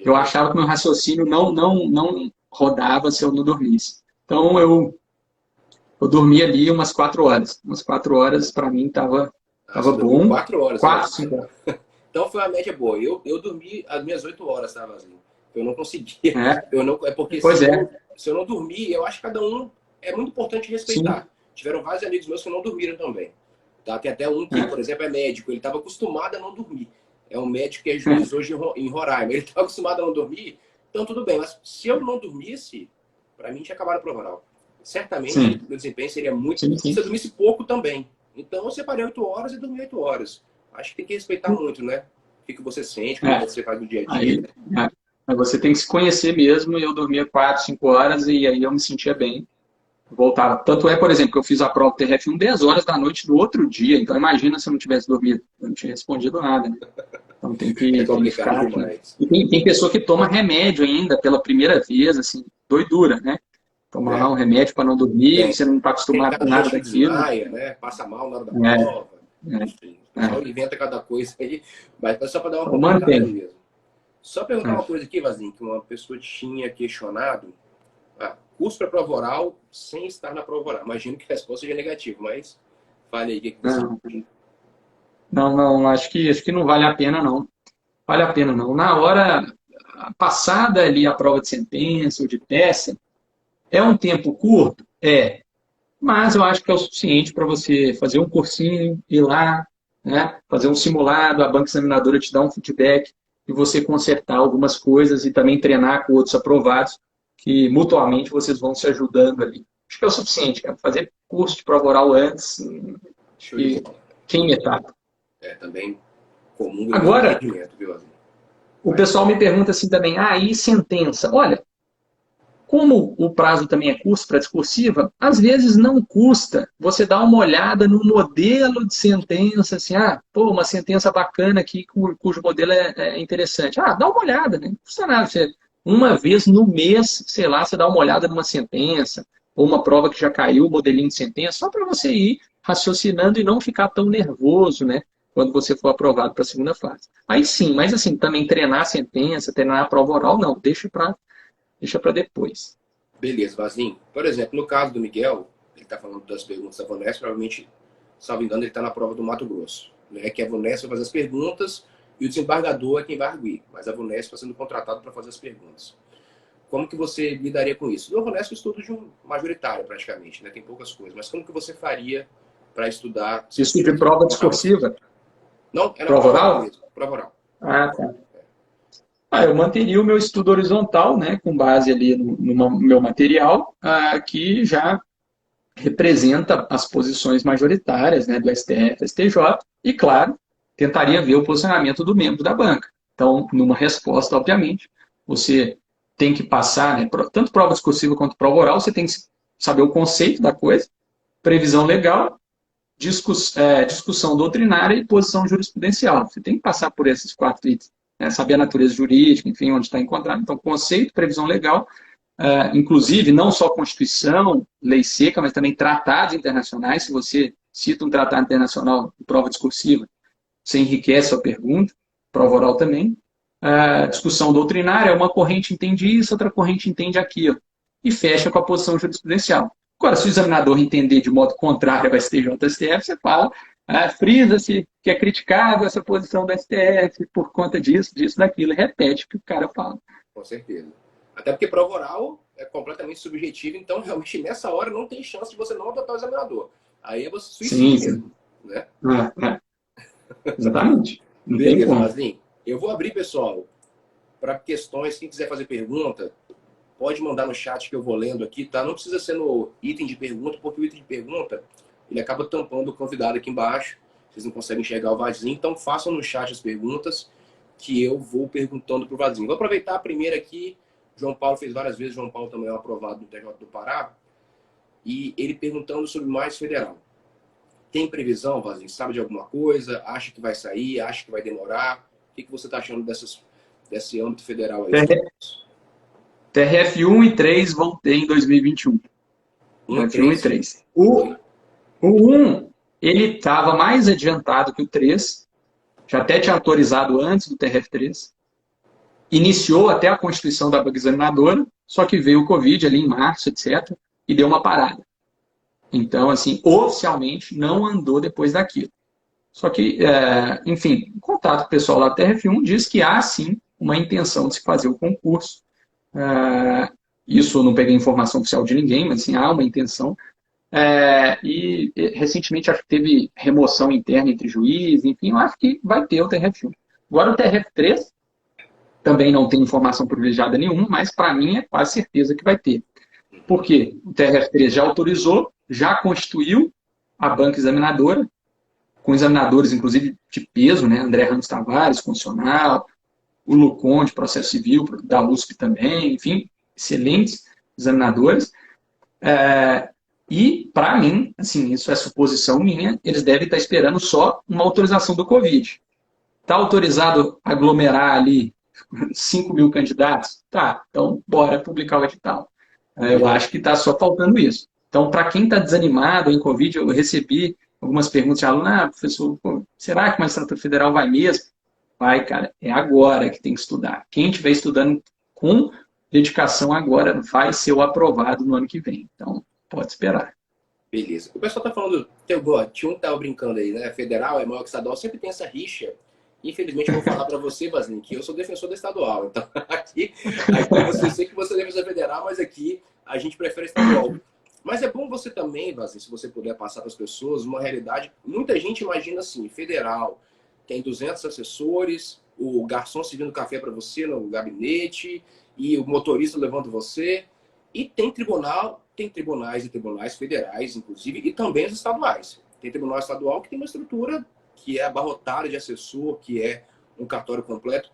Eu achava que meu raciocínio não rodava se eu não dormisse. Então, eu dormia ali umas 4 horas. Umas 4 horas, para mim, estava bom. 4 horas. 4, 5 horas. Então foi uma média boa. Eu dormi as minhas 8 horas, tá, Vazinho? Eu não conseguia. Porque se eu não dormir, eu acho que cada um é muito importante respeitar. Sim. Tiveram vários amigos meus que não dormiram também. Tá? Tem até um que, por exemplo, é médico. Ele estava acostumado a não dormir. É um médico que é juiz hoje em Roraima. Ele estava acostumado a não dormir, então tudo bem. Mas se eu não dormisse, para mim tinha acabado a prova oral. Certamente, meu desempenho seria muito... Se eu dormisse pouco também. Então eu separei 8 horas e dormi 8 horas. Acho que tem que respeitar muito, né? O que você sente, o que você faz no dia a dia. Aí você tem que se conhecer mesmo. Eu dormia 4, 5 horas e aí eu me sentia bem. Voltava. Tanto é, por exemplo, que eu fiz a prova TRF1 10 horas da noite do outro dia. Então imagina se eu não tivesse dormido. Eu não tinha respondido nada, né? Então tem que ficar aqui. E tem pessoa que toma remédio ainda pela primeira vez, assim, doidura, né? Tomar lá um remédio para não dormir, você não está acostumado com nada daquilo. Desmaia, né? Passa mal na hora da prova. Enfim, o pessoal inventa cada coisa aí, mas só para dar uma complicada mesmo. Só perguntar uma coisa aqui, Vazinho, que uma pessoa tinha questionado. Curso para prova oral sem estar na prova oral. Imagino que a resposta seja negativa, mas fale aí o que você... Não, acho que não vale a pena, não. Vale a pena, não. Na hora passada ali a prova de sentença ou de peça, é um tempo curto? É. Mas eu acho que é o suficiente para você fazer um cursinho, ir lá, né, fazer um simulado, a banca examinadora te dá um feedback e você consertar algumas coisas e também treinar com outros aprovados, que mutuamente vocês vão se ajudando ali. Acho que é o suficiente, cara. Fazer curso de prova oral antes e quem etapa. Também comum. Agora, o pessoal me pergunta assim também, e sentença? Olha, como o prazo também é curto para discursiva, às vezes não custa você dar uma olhada no modelo de sentença, assim, uma sentença bacana aqui, cujo modelo é interessante. Dá uma olhada, né? Não custa nada. Você, uma vez no mês, sei lá, você dá uma olhada numa sentença, ou uma prova que já caiu, modelinho de sentença, só para você ir raciocinando e não ficar tão nervoso, né? quando você for aprovado para a segunda fase. Aí sim, mas assim, também treinar a sentença, treinar a prova oral, não, deixa para depois. Beleza, Vazinho. Por exemplo, no caso do Miguel, ele está falando das perguntas da Vanessa, provavelmente, salvo engano, ele está na prova do Mato Grosso. Né? Que a Vanessa vai fazer as perguntas e o desembargador é quem vai arguir. Mas a Vanessa está sendo contratada para fazer as perguntas. Como que você lidaria com isso? No Vanessa, eu estudo de um majoritário, praticamente, né? Tem poucas coisas. Mas como que você faria para estudar... Isso de prova discursiva? Não, era prova oral mesmo. Prova oral. Ah, tá. Eu manteria o meu estudo horizontal, né, com base ali no meu material, que já representa as posições majoritárias, né, do STF, STJ, e, claro, tentaria ver o posicionamento do membro da banca. Então, numa resposta, obviamente, você tem que passar, né, tanto prova discursiva quanto prova oral, você tem que saber o conceito da coisa, previsão legal, discussão doutrinária e posição jurisprudencial. Você tem que passar por esses 4 itens, né, saber a natureza jurídica, enfim, onde está encontrado. Então, conceito, previsão legal, inclusive, não só Constituição, lei seca, mas também tratados internacionais. Se você cita um tratado internacional de prova discursiva, você enriquece a pergunta, prova oral também. Discussão doutrinária, uma corrente entende isso, outra corrente entende aquilo. E fecha com a posição jurisprudencial. Agora, se o examinador entender de modo contrário ao STJ e STF, você fala, frisa-se que é criticável essa posição do STF por conta disso, daquilo, e repete o que o cara fala. Com certeza. Até porque prova oral é completamente subjetiva, então realmente nessa hora não tem chance de você não adotar o examinador. Aí é você suicida mesmo, né? Exatamente. Não Beleza, tem como. Maslim. Eu vou abrir, pessoal, para questões. Quem quiser fazer pergunta, pode mandar no chat que eu vou lendo aqui, tá? Não precisa ser no item de pergunta, porque o item de pergunta ele acaba tampando o convidado aqui embaixo. Vocês não conseguem enxergar o Vazinho, então façam no chat as perguntas que eu vou perguntando para o Vazinho. Vou aproveitar a primeira aqui. João Paulo fez várias vezes, João Paulo também é um aprovado no TJ do Pará, e ele perguntando sobre mais federal. Tem previsão, Vazinho? Sabe de alguma coisa? Acha que vai sair? Acha que vai demorar? O que você está achando desse âmbito federal aí? TRF1 e 3 vão ter em 2021. TRF1 e 3. O 1, ele estava mais adiantado que o 3, já até tinha autorizado antes do TRF3, iniciou até a constituição da banca examinadora, só que veio o Covid ali em março, etc., e deu uma parada. Então, assim, oficialmente não andou depois daquilo. Só que, enfim, o contato com o pessoal lá da TRF1 diz que há, sim, uma intenção de se fazer o concurso. Isso eu não peguei informação oficial de ninguém, mas, assim, há uma intenção. E recentemente acho que teve remoção interna entre juízes, enfim, eu acho que vai ter o TRF1. Agora o TRF3, também não tem informação privilegiada nenhuma, mas para mim é quase certeza que vai ter. Por quê? O TRF3 já autorizou, já constituiu a banca examinadora, com examinadores, inclusive, de peso, né? André Ramos Tavares, constitucional, o Lucon, de processo civil, da USP também, enfim, excelentes examinadores. E, para mim, assim, isso é suposição minha, eles devem estar esperando só uma autorização do Covid. Está autorizado aglomerar ali 5 mil candidatos? Tá, então bora publicar o edital. Eu acho que está só faltando isso. Então, para quem está desanimado em Covid, eu recebi algumas perguntas de aluno, professor, será que o magistratura federal vai mesmo? Vai, cara, é agora que tem que estudar. Quem estiver estudando com dedicação agora vai ser o aprovado no ano que vem. Então, pode esperar. Beleza. O pessoal está falando, tinha um que estava brincando aí, né? Federal é maior que estadual, sempre tem essa rixa. Infelizmente, eu vou falar para você, Vazinho, que eu sou defensor da estadual. Então, aqui você sei que você é defensor federal, mas aqui a gente prefere estadual. Mas é bom você também, Vazinho, se você puder passar para as pessoas uma realidade. Muita gente imagina assim, federal tem 200 assessores, o garçom servindo café para você no gabinete e o motorista levando você. E tem tribunais e tribunais federais, inclusive, e também os estaduais. Tem tribunal estadual que tem uma estrutura que é abarrotada de assessor, que é um cartório completo.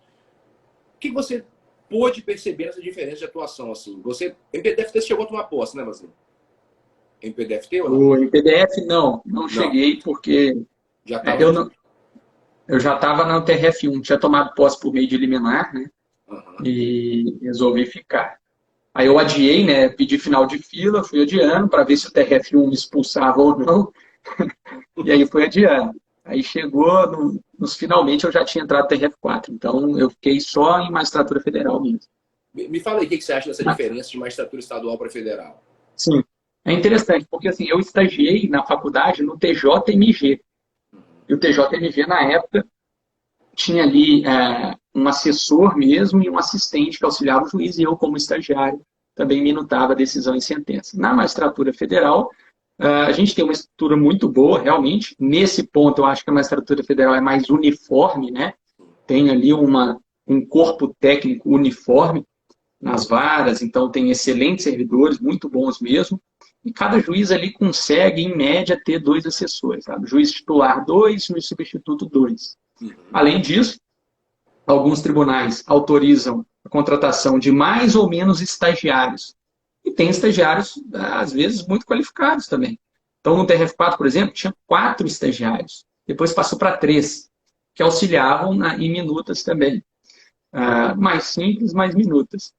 O que você pôde perceber nessa diferença de atuação? Assim? Você, MPDFT chegou a tomar posse, né, Vazinho? MPDFT ou não? O MPDF não cheguei porque já tava eu já estava na TRF1, tinha tomado posse por meio de liminar, né? E resolvi ficar. Aí eu adiei, né? Pedi final de fila, fui adiando para ver se o TRF1 me expulsava ou não. E aí fui adiando. Aí chegou, finalmente eu já tinha entrado no TRF4, então eu fiquei só em magistratura federal mesmo. Me fala aí o que você acha dessa diferença de magistratura estadual para federal. Sim, é interessante, porque assim, eu estagiei na faculdade no TJMG, e o TJMG na época tinha ali um assessor mesmo e um assistente que auxiliava o juiz, e eu como estagiário também minutava a decisão em sentença. Na magistratura federal, a gente tem uma estrutura muito boa, realmente. Nesse ponto, eu acho que a magistratura federal é mais uniforme, né? Tem ali um corpo técnico uniforme nas varas, então tem excelentes servidores, muito bons mesmo. E cada juiz ali consegue, em média, ter 2 assessores. Sabe? Juiz titular 2, juiz substituto 2. Além disso, alguns tribunais autorizam a contratação de mais ou menos estagiários. E tem estagiários, às vezes, muito qualificados também. Então, no TRF4, por exemplo, tinha 4 estagiários. Depois passou para 3, que auxiliavam em minutas também. Mais simples, mais minutas.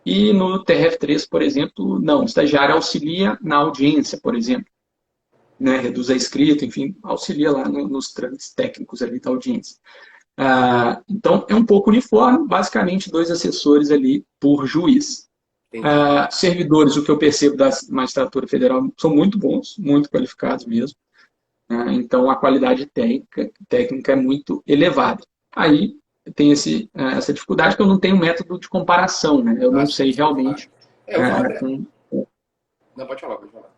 E no TRF3, por exemplo, não. O estagiário auxilia na audiência, por exemplo. Né, reduz a escrita, enfim, auxilia lá nos trâmites técnicos ali da audiência. Então, é um pouco uniforme, basicamente 2 assessores ali por juiz. Servidores, o que eu percebo da magistratura federal, são muito bons, muito qualificados mesmo. Então, a qualidade técnica é muito elevada. Aí tem essa dificuldade que eu não tenho método de comparação, né? Eu não sei realmente. Não, pode falar, pode falar.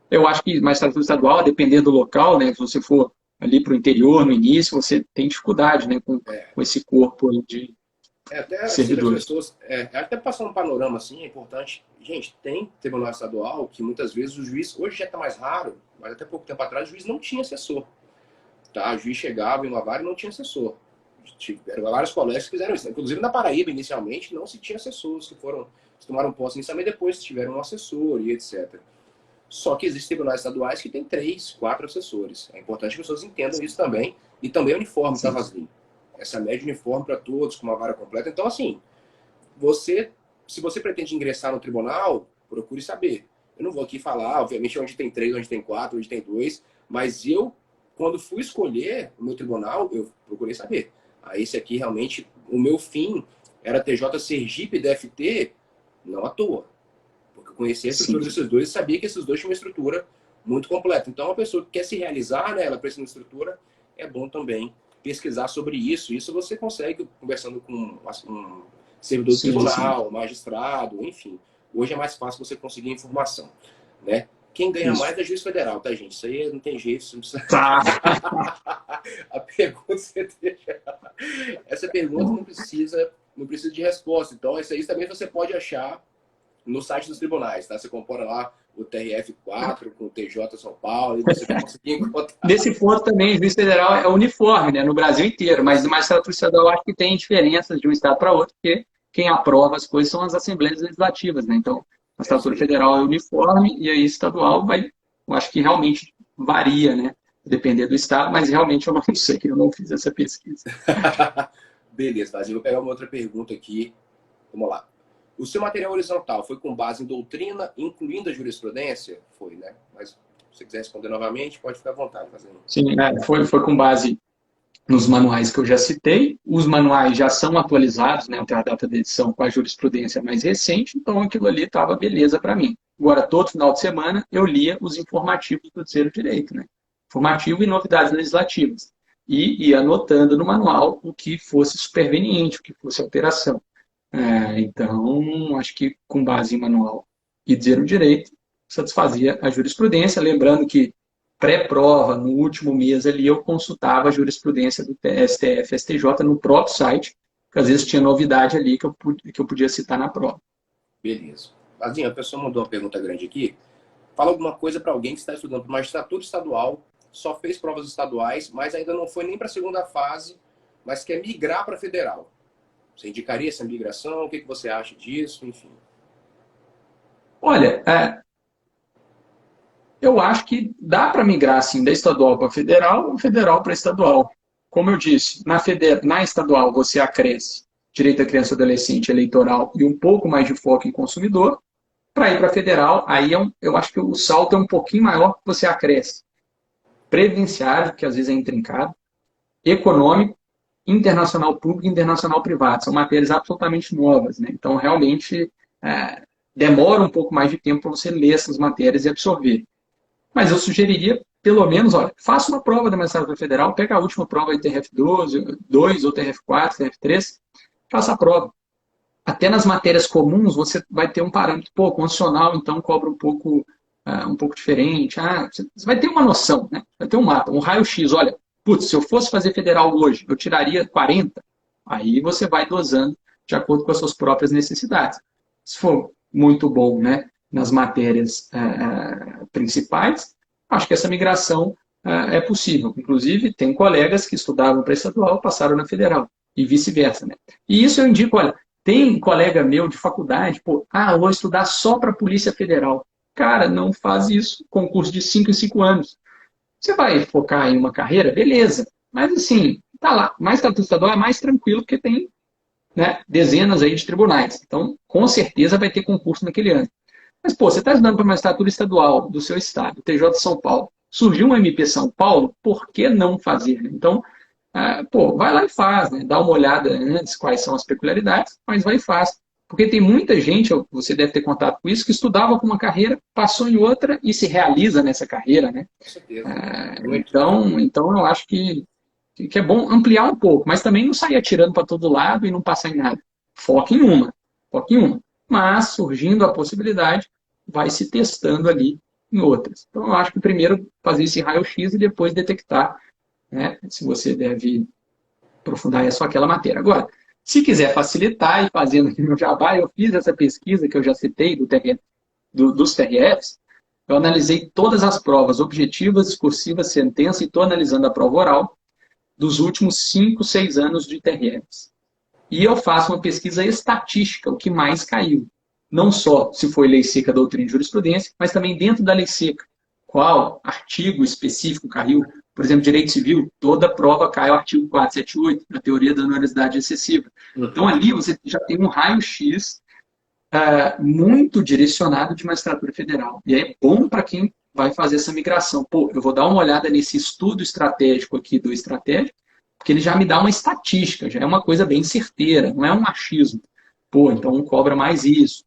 Eu acho que magistratura estadual, dependendo do local, né? Se você for ali para o interior, no início, você tem dificuldade, né? Com esse corpo de até servidores. As pessoas, até passar um panorama assim, é importante. Gente, tem tribunal estadual que muitas vezes o juiz, hoje já está mais raro, mas até pouco tempo atrás o juiz não tinha assessor. Tá? O juiz chegava em uma vara e não tinha assessor. Tiveram vários colégios que fizeram isso. Inclusive na Paraíba, inicialmente, não se tinha assessores que tomaram posse inicialmente, depois tiveram um assessor e etc. Só que existem tribunais estaduais que têm 3, 4 assessores. É importante que as pessoas entendam isso também. E também é uniforme, tá, Vasilino? Essa média uniforme para todos, com uma vara completa. Então, assim, se você pretende ingressar no tribunal, procure saber. Eu não vou aqui falar, obviamente, onde tem 3, onde tem 4, onde tem 2, mas eu, quando fui escolher o meu tribunal, eu procurei saber. Esse aqui, realmente, o meu fim era TJ Sergipe DFT, não à toa. Porque eu conhecia a estrutura desses dois e sabia que esses dois tinham uma estrutura muito completa. Então, a pessoa que quer se realizar, né, ela precisa de uma estrutura, é bom também pesquisar sobre isso. Isso você consegue conversando com um servidor do tribunal, magistrado, enfim. Hoje é mais fácil você conseguir informação, né? Quem ganha mais é juiz federal, tá, gente? Isso aí não tem jeito. Você não precisa... A pergunta você deixa... Essa pergunta não precisa de resposta. Então, isso aí também você pode achar no site dos tribunais, tá? Você compara lá o TRF4 com o TJ São Paulo e você vai conseguir encontrar. Nesse ponto também, o juiz federal é uniforme, né? No Brasil inteiro, mas no magistratura estadual acho que tem diferenças de um estado para outro, porque quem aprova as coisas são as assembleias legislativas, né? Então, a magistratura federal é uniforme e aí estadual eu acho que realmente varia, né? Depender do estado, mas realmente eu não sei, eu não fiz essa pesquisa. Beleza, Vazio. Vou pegar uma outra pergunta aqui. Vamos lá. O seu material horizontal foi com base em doutrina, incluindo a jurisprudência? Foi, né? Mas se você quiser responder novamente, pode ficar à vontade. Sim, foi com base nos manuais que eu já citei. Os manuais já são atualizados, né, até a data de edição com a jurisprudência mais recente, então aquilo ali estava beleza para mim. Agora, todo final de semana, eu lia os informativos do Terceiro Direito, né? Informativo e novidades legislativas. E ia anotando no manual o que fosse superveniente, o que fosse alteração. Então, acho que com base em manual e dizer o direito, satisfazia a jurisprudência. Lembrando que pré-prova, no último mês ali, eu consultava a jurisprudência do STF, STJ no próprio site, porque às vezes tinha novidade ali que eu podia citar na prova. Beleza. Vazinho, a pessoa mandou uma pergunta grande aqui. Fala alguma coisa para alguém que está estudando para magistratura estadual, só fez provas estaduais, mas ainda não foi nem para a segunda fase, mas quer migrar para federal. Você indicaria essa migração? O que você acha disso? Enfim. Olha, eu acho que dá para migrar assim, da estadual para federal ou federal para estadual. Como eu disse, na estadual você acresce direito à criança e adolescente, eleitoral e um pouco mais de foco em consumidor. Para ir para federal, aí eu acho que o salto é um pouquinho maior que você acresce previdenciário, que às vezes é intrincado, econômico, internacional público e internacional privado. São matérias absolutamente novas, né? Então, realmente, demora um pouco mais de tempo para você ler essas matérias e absorver. Mas eu sugeriria, pelo menos, olha, faça uma prova da magistratura federal, pega a última prova aí, TRF12, 2 ou TRF4, TRF3, faça a prova. Até nas matérias comuns, você vai ter um parâmetro, pô, constitucional, então cobra um pouco diferente. Você vai ter uma noção, né? Vai ter um mapa, um raio-x. Olha, putz, se eu fosse fazer federal hoje, eu tiraria 40. Aí você vai dosando de acordo com as suas próprias necessidades. Se for muito bom, né, nas matérias principais, acho que essa migração é possível. Inclusive, tem colegas que estudavam para estadual, passaram na federal, e vice-versa, né? E isso eu indico, olha, tem colega meu de faculdade, pô, vou estudar só para a Polícia Federal. Cara, não faz isso, concurso de 5 em 5 anos. Você vai focar em uma carreira, beleza. Mas assim, tá lá, mais estatuto estadual é mais tranquilo porque tem, né, dezenas aí de tribunais. Então, com certeza vai ter concurso naquele ano. Mas, pô, você está estudando para uma magistratura estadual do seu estado, TJ de São Paulo, surgiu um MP São Paulo, por que não fazer? Então, pô, vai lá e faz, né? Dá uma olhada antes quais são as peculiaridades, mas vai e faz. Porque tem muita gente, você deve ter contato com isso, que estudava com uma carreira, passou em outra e se realiza nessa carreira, né? Com certeza. Então eu acho que é bom ampliar um pouco, mas também não sair atirando para todo lado e não passar em nada. Foca em uma, foca em uma. Mas, surgindo a possibilidade, vai se testando ali em outras. Então eu acho que primeiro fazer esse raio-x e depois detectar, né, se você deve aprofundar é só aquela matéria. Agora, se quiser facilitar e fazendo aqui no jabá, eu fiz essa pesquisa que eu já citei dos TRFs, eu analisei todas as provas objetivas, discursivas, sentença e estou analisando a prova oral dos últimos 5, 6 anos de TRFs. E eu faço uma pesquisa estatística, o que mais caiu. Não só se foi lei seca, doutrina e jurisprudência, mas também dentro da lei seca. Qual artigo específico caiu? Por exemplo, direito civil, toda prova cai o artigo 478, na teoria da onerosidade excessiva. Então, ali você já tem um raio-x muito direcionado de magistratura federal. E é bom para quem vai fazer essa migração. Pô, eu vou dar uma olhada nesse estudo estratégico aqui do estratégico, porque ele já me dá uma estatística, já é uma coisa bem certeira, não é um achismo. Pô, então cobra mais isso.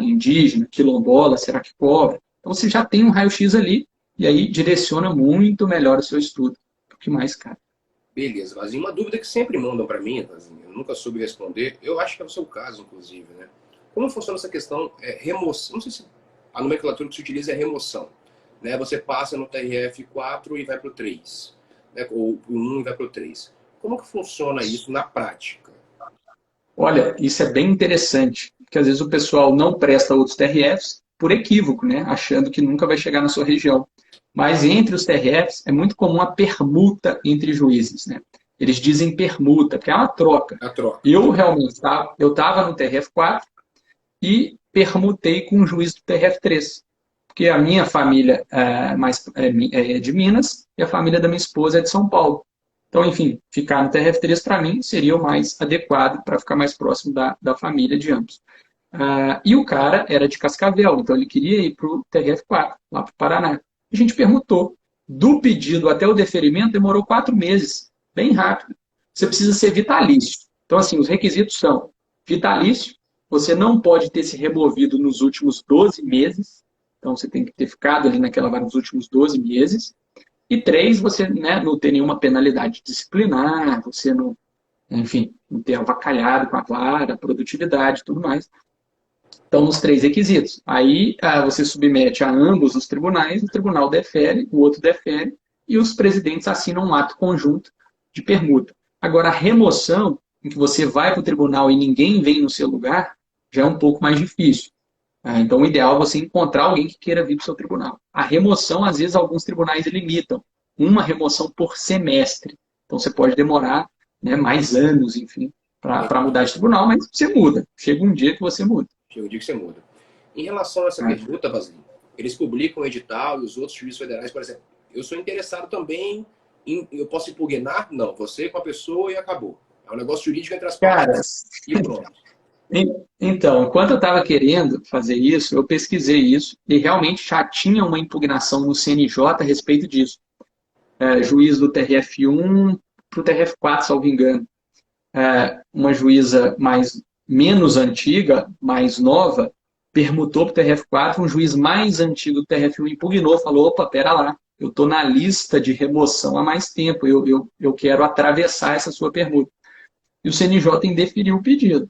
Indígena, quilombola, será que cobra? Então você já tem um raio-x ali, e aí direciona muito melhor o seu estudo, o que mais cai. Beleza, mas uma dúvida que sempre mandam para mim, eu nunca soube responder, eu acho que é o seu caso, inclusive, né? Como funciona essa questão, remoção, não sei se a nomenclatura que se utiliza é remoção, né? Você passa no TRF4 e vai para o 3, né? Ou o 1 e vai para o 3. Como que funciona isso na prática? Olha, isso é bem interessante, porque às vezes o pessoal não presta outros TRFs por equívoco, né? Achando que nunca vai chegar na sua região. Mas entre os TRFs é muito comum a permuta entre juízes, né? Eles dizem permuta, porque é uma troca. A troca. Eu realmente estava no TRF4 e permutei com o juiz do TRF3. Porque a minha família é de Minas e a família da minha esposa é de São Paulo. Então, enfim, ficar no TRF3 para mim seria o mais adequado para ficar mais próximo da família de ambos. E o cara era de Cascavel, então ele queria ir para o TRF4, lá para o Paraná. A gente permutou. Do pedido até o deferimento demorou 4 meses, bem rápido. Você precisa ser vitalício. Então, assim, os requisitos são vitalício, você não pode ter se removido nos últimos 12 meses, então você tem que ter ficado ali naquela vara nos últimos 12 meses. E 3, você, né, não ter nenhuma penalidade disciplinar, você não, enfim, não ter avacalhado com a vara, produtividade e tudo mais. Então, nos 3 requisitos. Aí você submete a ambos os tribunais, o tribunal defere, o outro defere, e os presidentes assinam um ato conjunto de permuta. Agora, a remoção, em que você vai para o tribunal e ninguém vem no seu lugar, já é um pouco mais difícil. Então, o ideal é você encontrar alguém que queira vir para o seu tribunal. A remoção, às vezes, alguns tribunais limitam uma remoção por semestre. Então, você pode demorar, né, mais anos, enfim, para mudar de tribunal, mas você muda. Chega um dia que você muda. Chega um dia que você muda. Em relação a essa pergunta, Vasilino, eles publicam o edital e os outros juízes federais, por exemplo, eu sou interessado também eu posso impugnar? Não, você com a pessoa e acabou. É um negócio jurídico entre as partes e pronto. Então, enquanto eu estava querendo fazer isso, eu pesquisei isso e realmente já tinha uma impugnação no CNJ a respeito disso. juiz do TRF1 para o TRF4, salvo engano. Uma juíza menos antiga, mais nova, permutou para o TRF4, um juiz mais antigo do TRF1 impugnou, falou, opa, pera lá, eu estou na lista de remoção há mais tempo, eu quero atravessar essa sua permuta. E o CNJ indeferiu o pedido.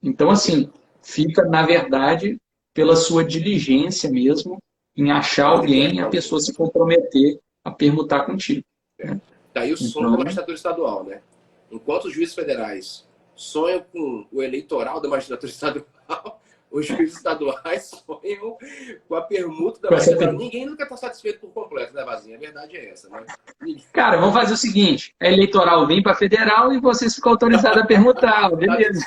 Então, assim, fica, na verdade, pela sua diligência mesmo, em achar alguém e a pessoa se comprometer a permutar contigo. Né? Daí o sonho da magistratura estadual, né? Enquanto os juízes federais sonham com o eleitoral da magistratura estadual, os juízes estaduais sonham com a permuta da magistratura. Ninguém nunca está satisfeito por completo, né, Vazinho? A verdade é essa, né? Cara, vamos fazer o seguinte, a eleitoral vem para federal e vocês ficam autorizados a permutar, beleza?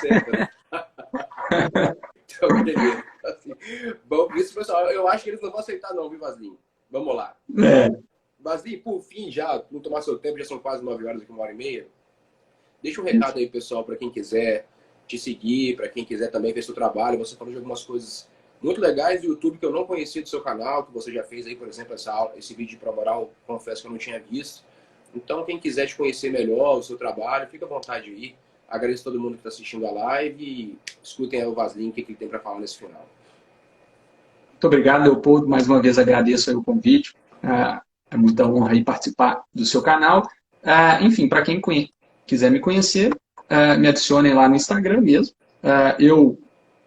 Então, beleza. Assim, bom, isso, pessoal, eu acho que eles não vão aceitar não, viu, Vazinho? Vamos lá. Vazinho, por fim, já, não tomar seu tempo, já são quase 9 horas aqui, 1h30. Deixa um recado aí, pessoal, para quem quiser te seguir, para quem quiser também ver seu trabalho. Você falou de algumas coisas muito legais do YouTube que eu não conhecia do seu canal, que você já fez aí, por exemplo, esse vídeo de prova oral, confesso que eu não tinha visto. Então, quem quiser te conhecer melhor, o seu trabalho, fica à vontade aí. Agradeço a todo mundo que está assistindo a live e escutem aí o Vaslin, o que ele tem para falar nesse final. Muito obrigado, Leopoldo. Mais uma vez agradeço aí o convite. É muita honra aí participar do seu canal. Enfim, para quem quiser me conhecer, me adicionem lá no Instagram mesmo. Eu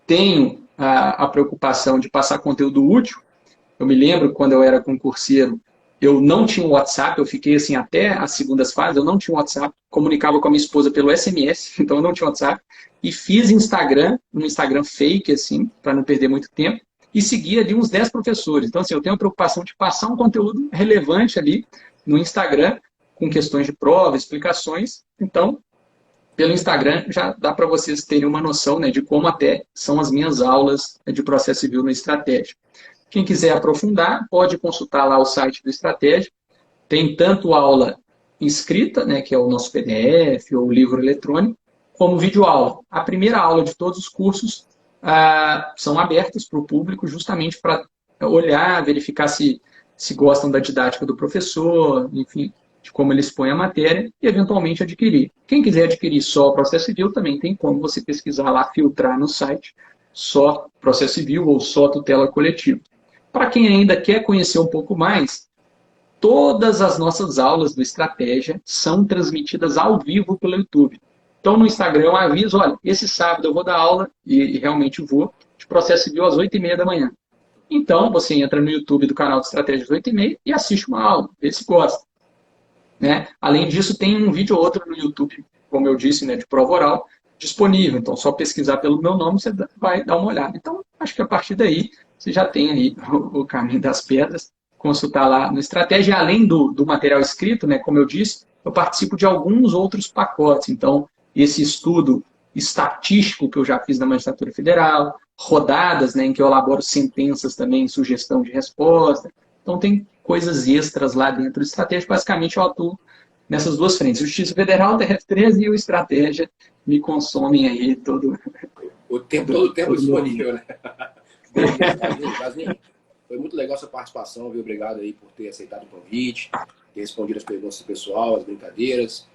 tenho a preocupação de passar conteúdo útil. Eu me lembro quando eu era concurseiro, eu não tinha um WhatsApp, eu fiquei assim até as segundas fases, eu não tinha um WhatsApp, comunicava com a minha esposa pelo SMS, então eu não tinha WhatsApp, e fiz Instagram, um Instagram fake, assim, para não perder muito tempo, e seguia ali uns 10 professores. Então, assim, eu tenho a preocupação de passar um conteúdo relevante ali no Instagram, com questões de prova, explicações. Então, pelo Instagram já dá para vocês terem uma noção, né, de como até são as minhas aulas de processo civil no Estratégia. Quem quiser aprofundar, pode consultar lá o site do Estratégia. Tem tanto aula inscrita, né, que é o nosso PDF ou livro eletrônico, como videoaula. A primeira aula de todos os cursos são abertas para o público, justamente para olhar, verificar se gostam da didática do professor, enfim, de como ele expõe a matéria e, eventualmente, adquirir. Quem quiser adquirir só o processo civil, também tem como você pesquisar lá, filtrar no site, só processo civil ou só tutela coletiva. Para quem ainda quer conhecer um pouco mais, todas as nossas aulas do Estratégia são transmitidas ao vivo pelo YouTube. Então, no Instagram, eu aviso, olha, esse sábado eu vou dar aula, e realmente vou, de processo civil às 8h30 da manhã. Então, você entra no YouTube do canal de Estratégia às 8h30 e assiste uma aula, vê se gosta. Né? Além disso, tem um vídeo ou outro no YouTube, como eu disse, né, de prova oral, disponível. Então, só pesquisar pelo meu nome, você vai dar uma olhada. Então, acho que a partir daí, você já tem aí o caminho das pedras, consultar lá no Estratégia. Além do material escrito, né, como eu disse, eu participo de alguns outros pacotes. Então, esse estudo estatístico que eu já fiz na Magistratura Federal, rodadas, né, em que eu elaboro sentenças também, sugestão de resposta. Então, tem coisas extras lá dentro do Estratégia. Basicamente, eu atuo nessas duas frentes. Justiça Federal, TRF13 e o Estratégia me consomem aí todo o tempo disponível, né? Vazinho, foi muito legal sua participação, viu? Obrigado aí por ter aceitado o convite, ter respondido as perguntas do pessoal, as brincadeiras.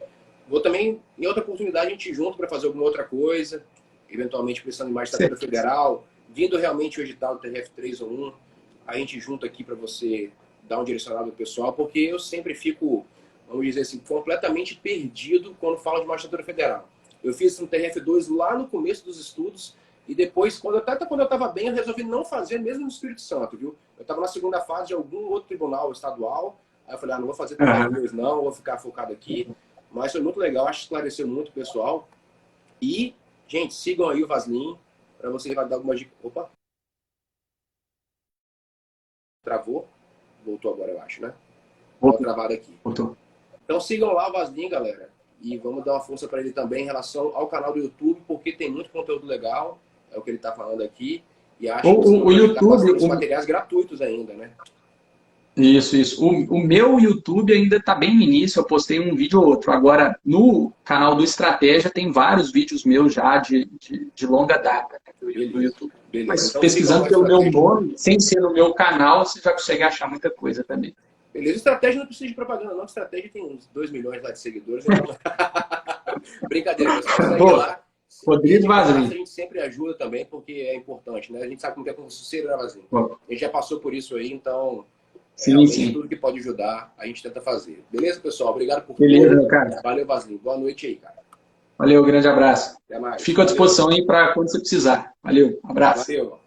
Vou também, em outra oportunidade, a gente junto para fazer alguma outra coisa, eventualmente precisando de magistratura federal, vindo realmente o edital do TRF3 ou 1, a gente junto aqui para você dar um direcionado ao pessoal, porque eu sempre fico, vamos dizer assim, completamente perdido quando falo de magistratura federal. Eu fiz um TRF2 lá no começo dos estudos e depois, quando eu estava bem, eu resolvi não fazer mesmo no Espírito Santo, viu? Eu estava na segunda fase de algum outro tribunal estadual, aí eu falei, não vou fazer TRF2 não, vou ficar focado aqui. Mas foi muito legal, acho que esclareceu muito o pessoal. E, gente, sigam aí o Vaslin, para você vai dar alguma dica. Opa! Travou? Voltou agora, eu acho, né? Voltou travado aqui. Voltou. Então sigam lá o Vaslin, galera. E vamos dar uma força para ele também em relação ao canal do YouTube, porque tem muito conteúdo legal, é o que ele está falando aqui. E acho que o YouTube, os materiais gratuitos ainda, né? Isso. O meu YouTube ainda está bem no início, eu postei um vídeo ou outro. Agora, no canal do Estratégia, tem vários vídeos meus já de longa data, né, do YouTube. Beleza. Mas então, pesquisando pelo meu nome, sem ser no meu canal, você já consegue achar muita coisa também. Beleza, estratégia não precisa de propaganda, não. Estratégia tem uns 2 milhões lá de seguidores. Então... Brincadeira, pessoal. Segue Pô, lá. E Rodrigo de graça a Vazinho. gente sempre ajuda também, porque é importante, né? A gente sabe como é com sucesso, né, Vazinho? Pô, A gente já passou por isso aí, então sim, realmente sim. tudo que pode ajudar, a gente tenta fazer. Beleza, pessoal? Obrigado por Beleza, tudo. meu cara. Valeu, Vazinho. Boa noite aí, cara. Valeu, grande abraço. Até mais. Fico à Valeu. disposição aí para quando você precisar. Valeu, abraço. Valeu.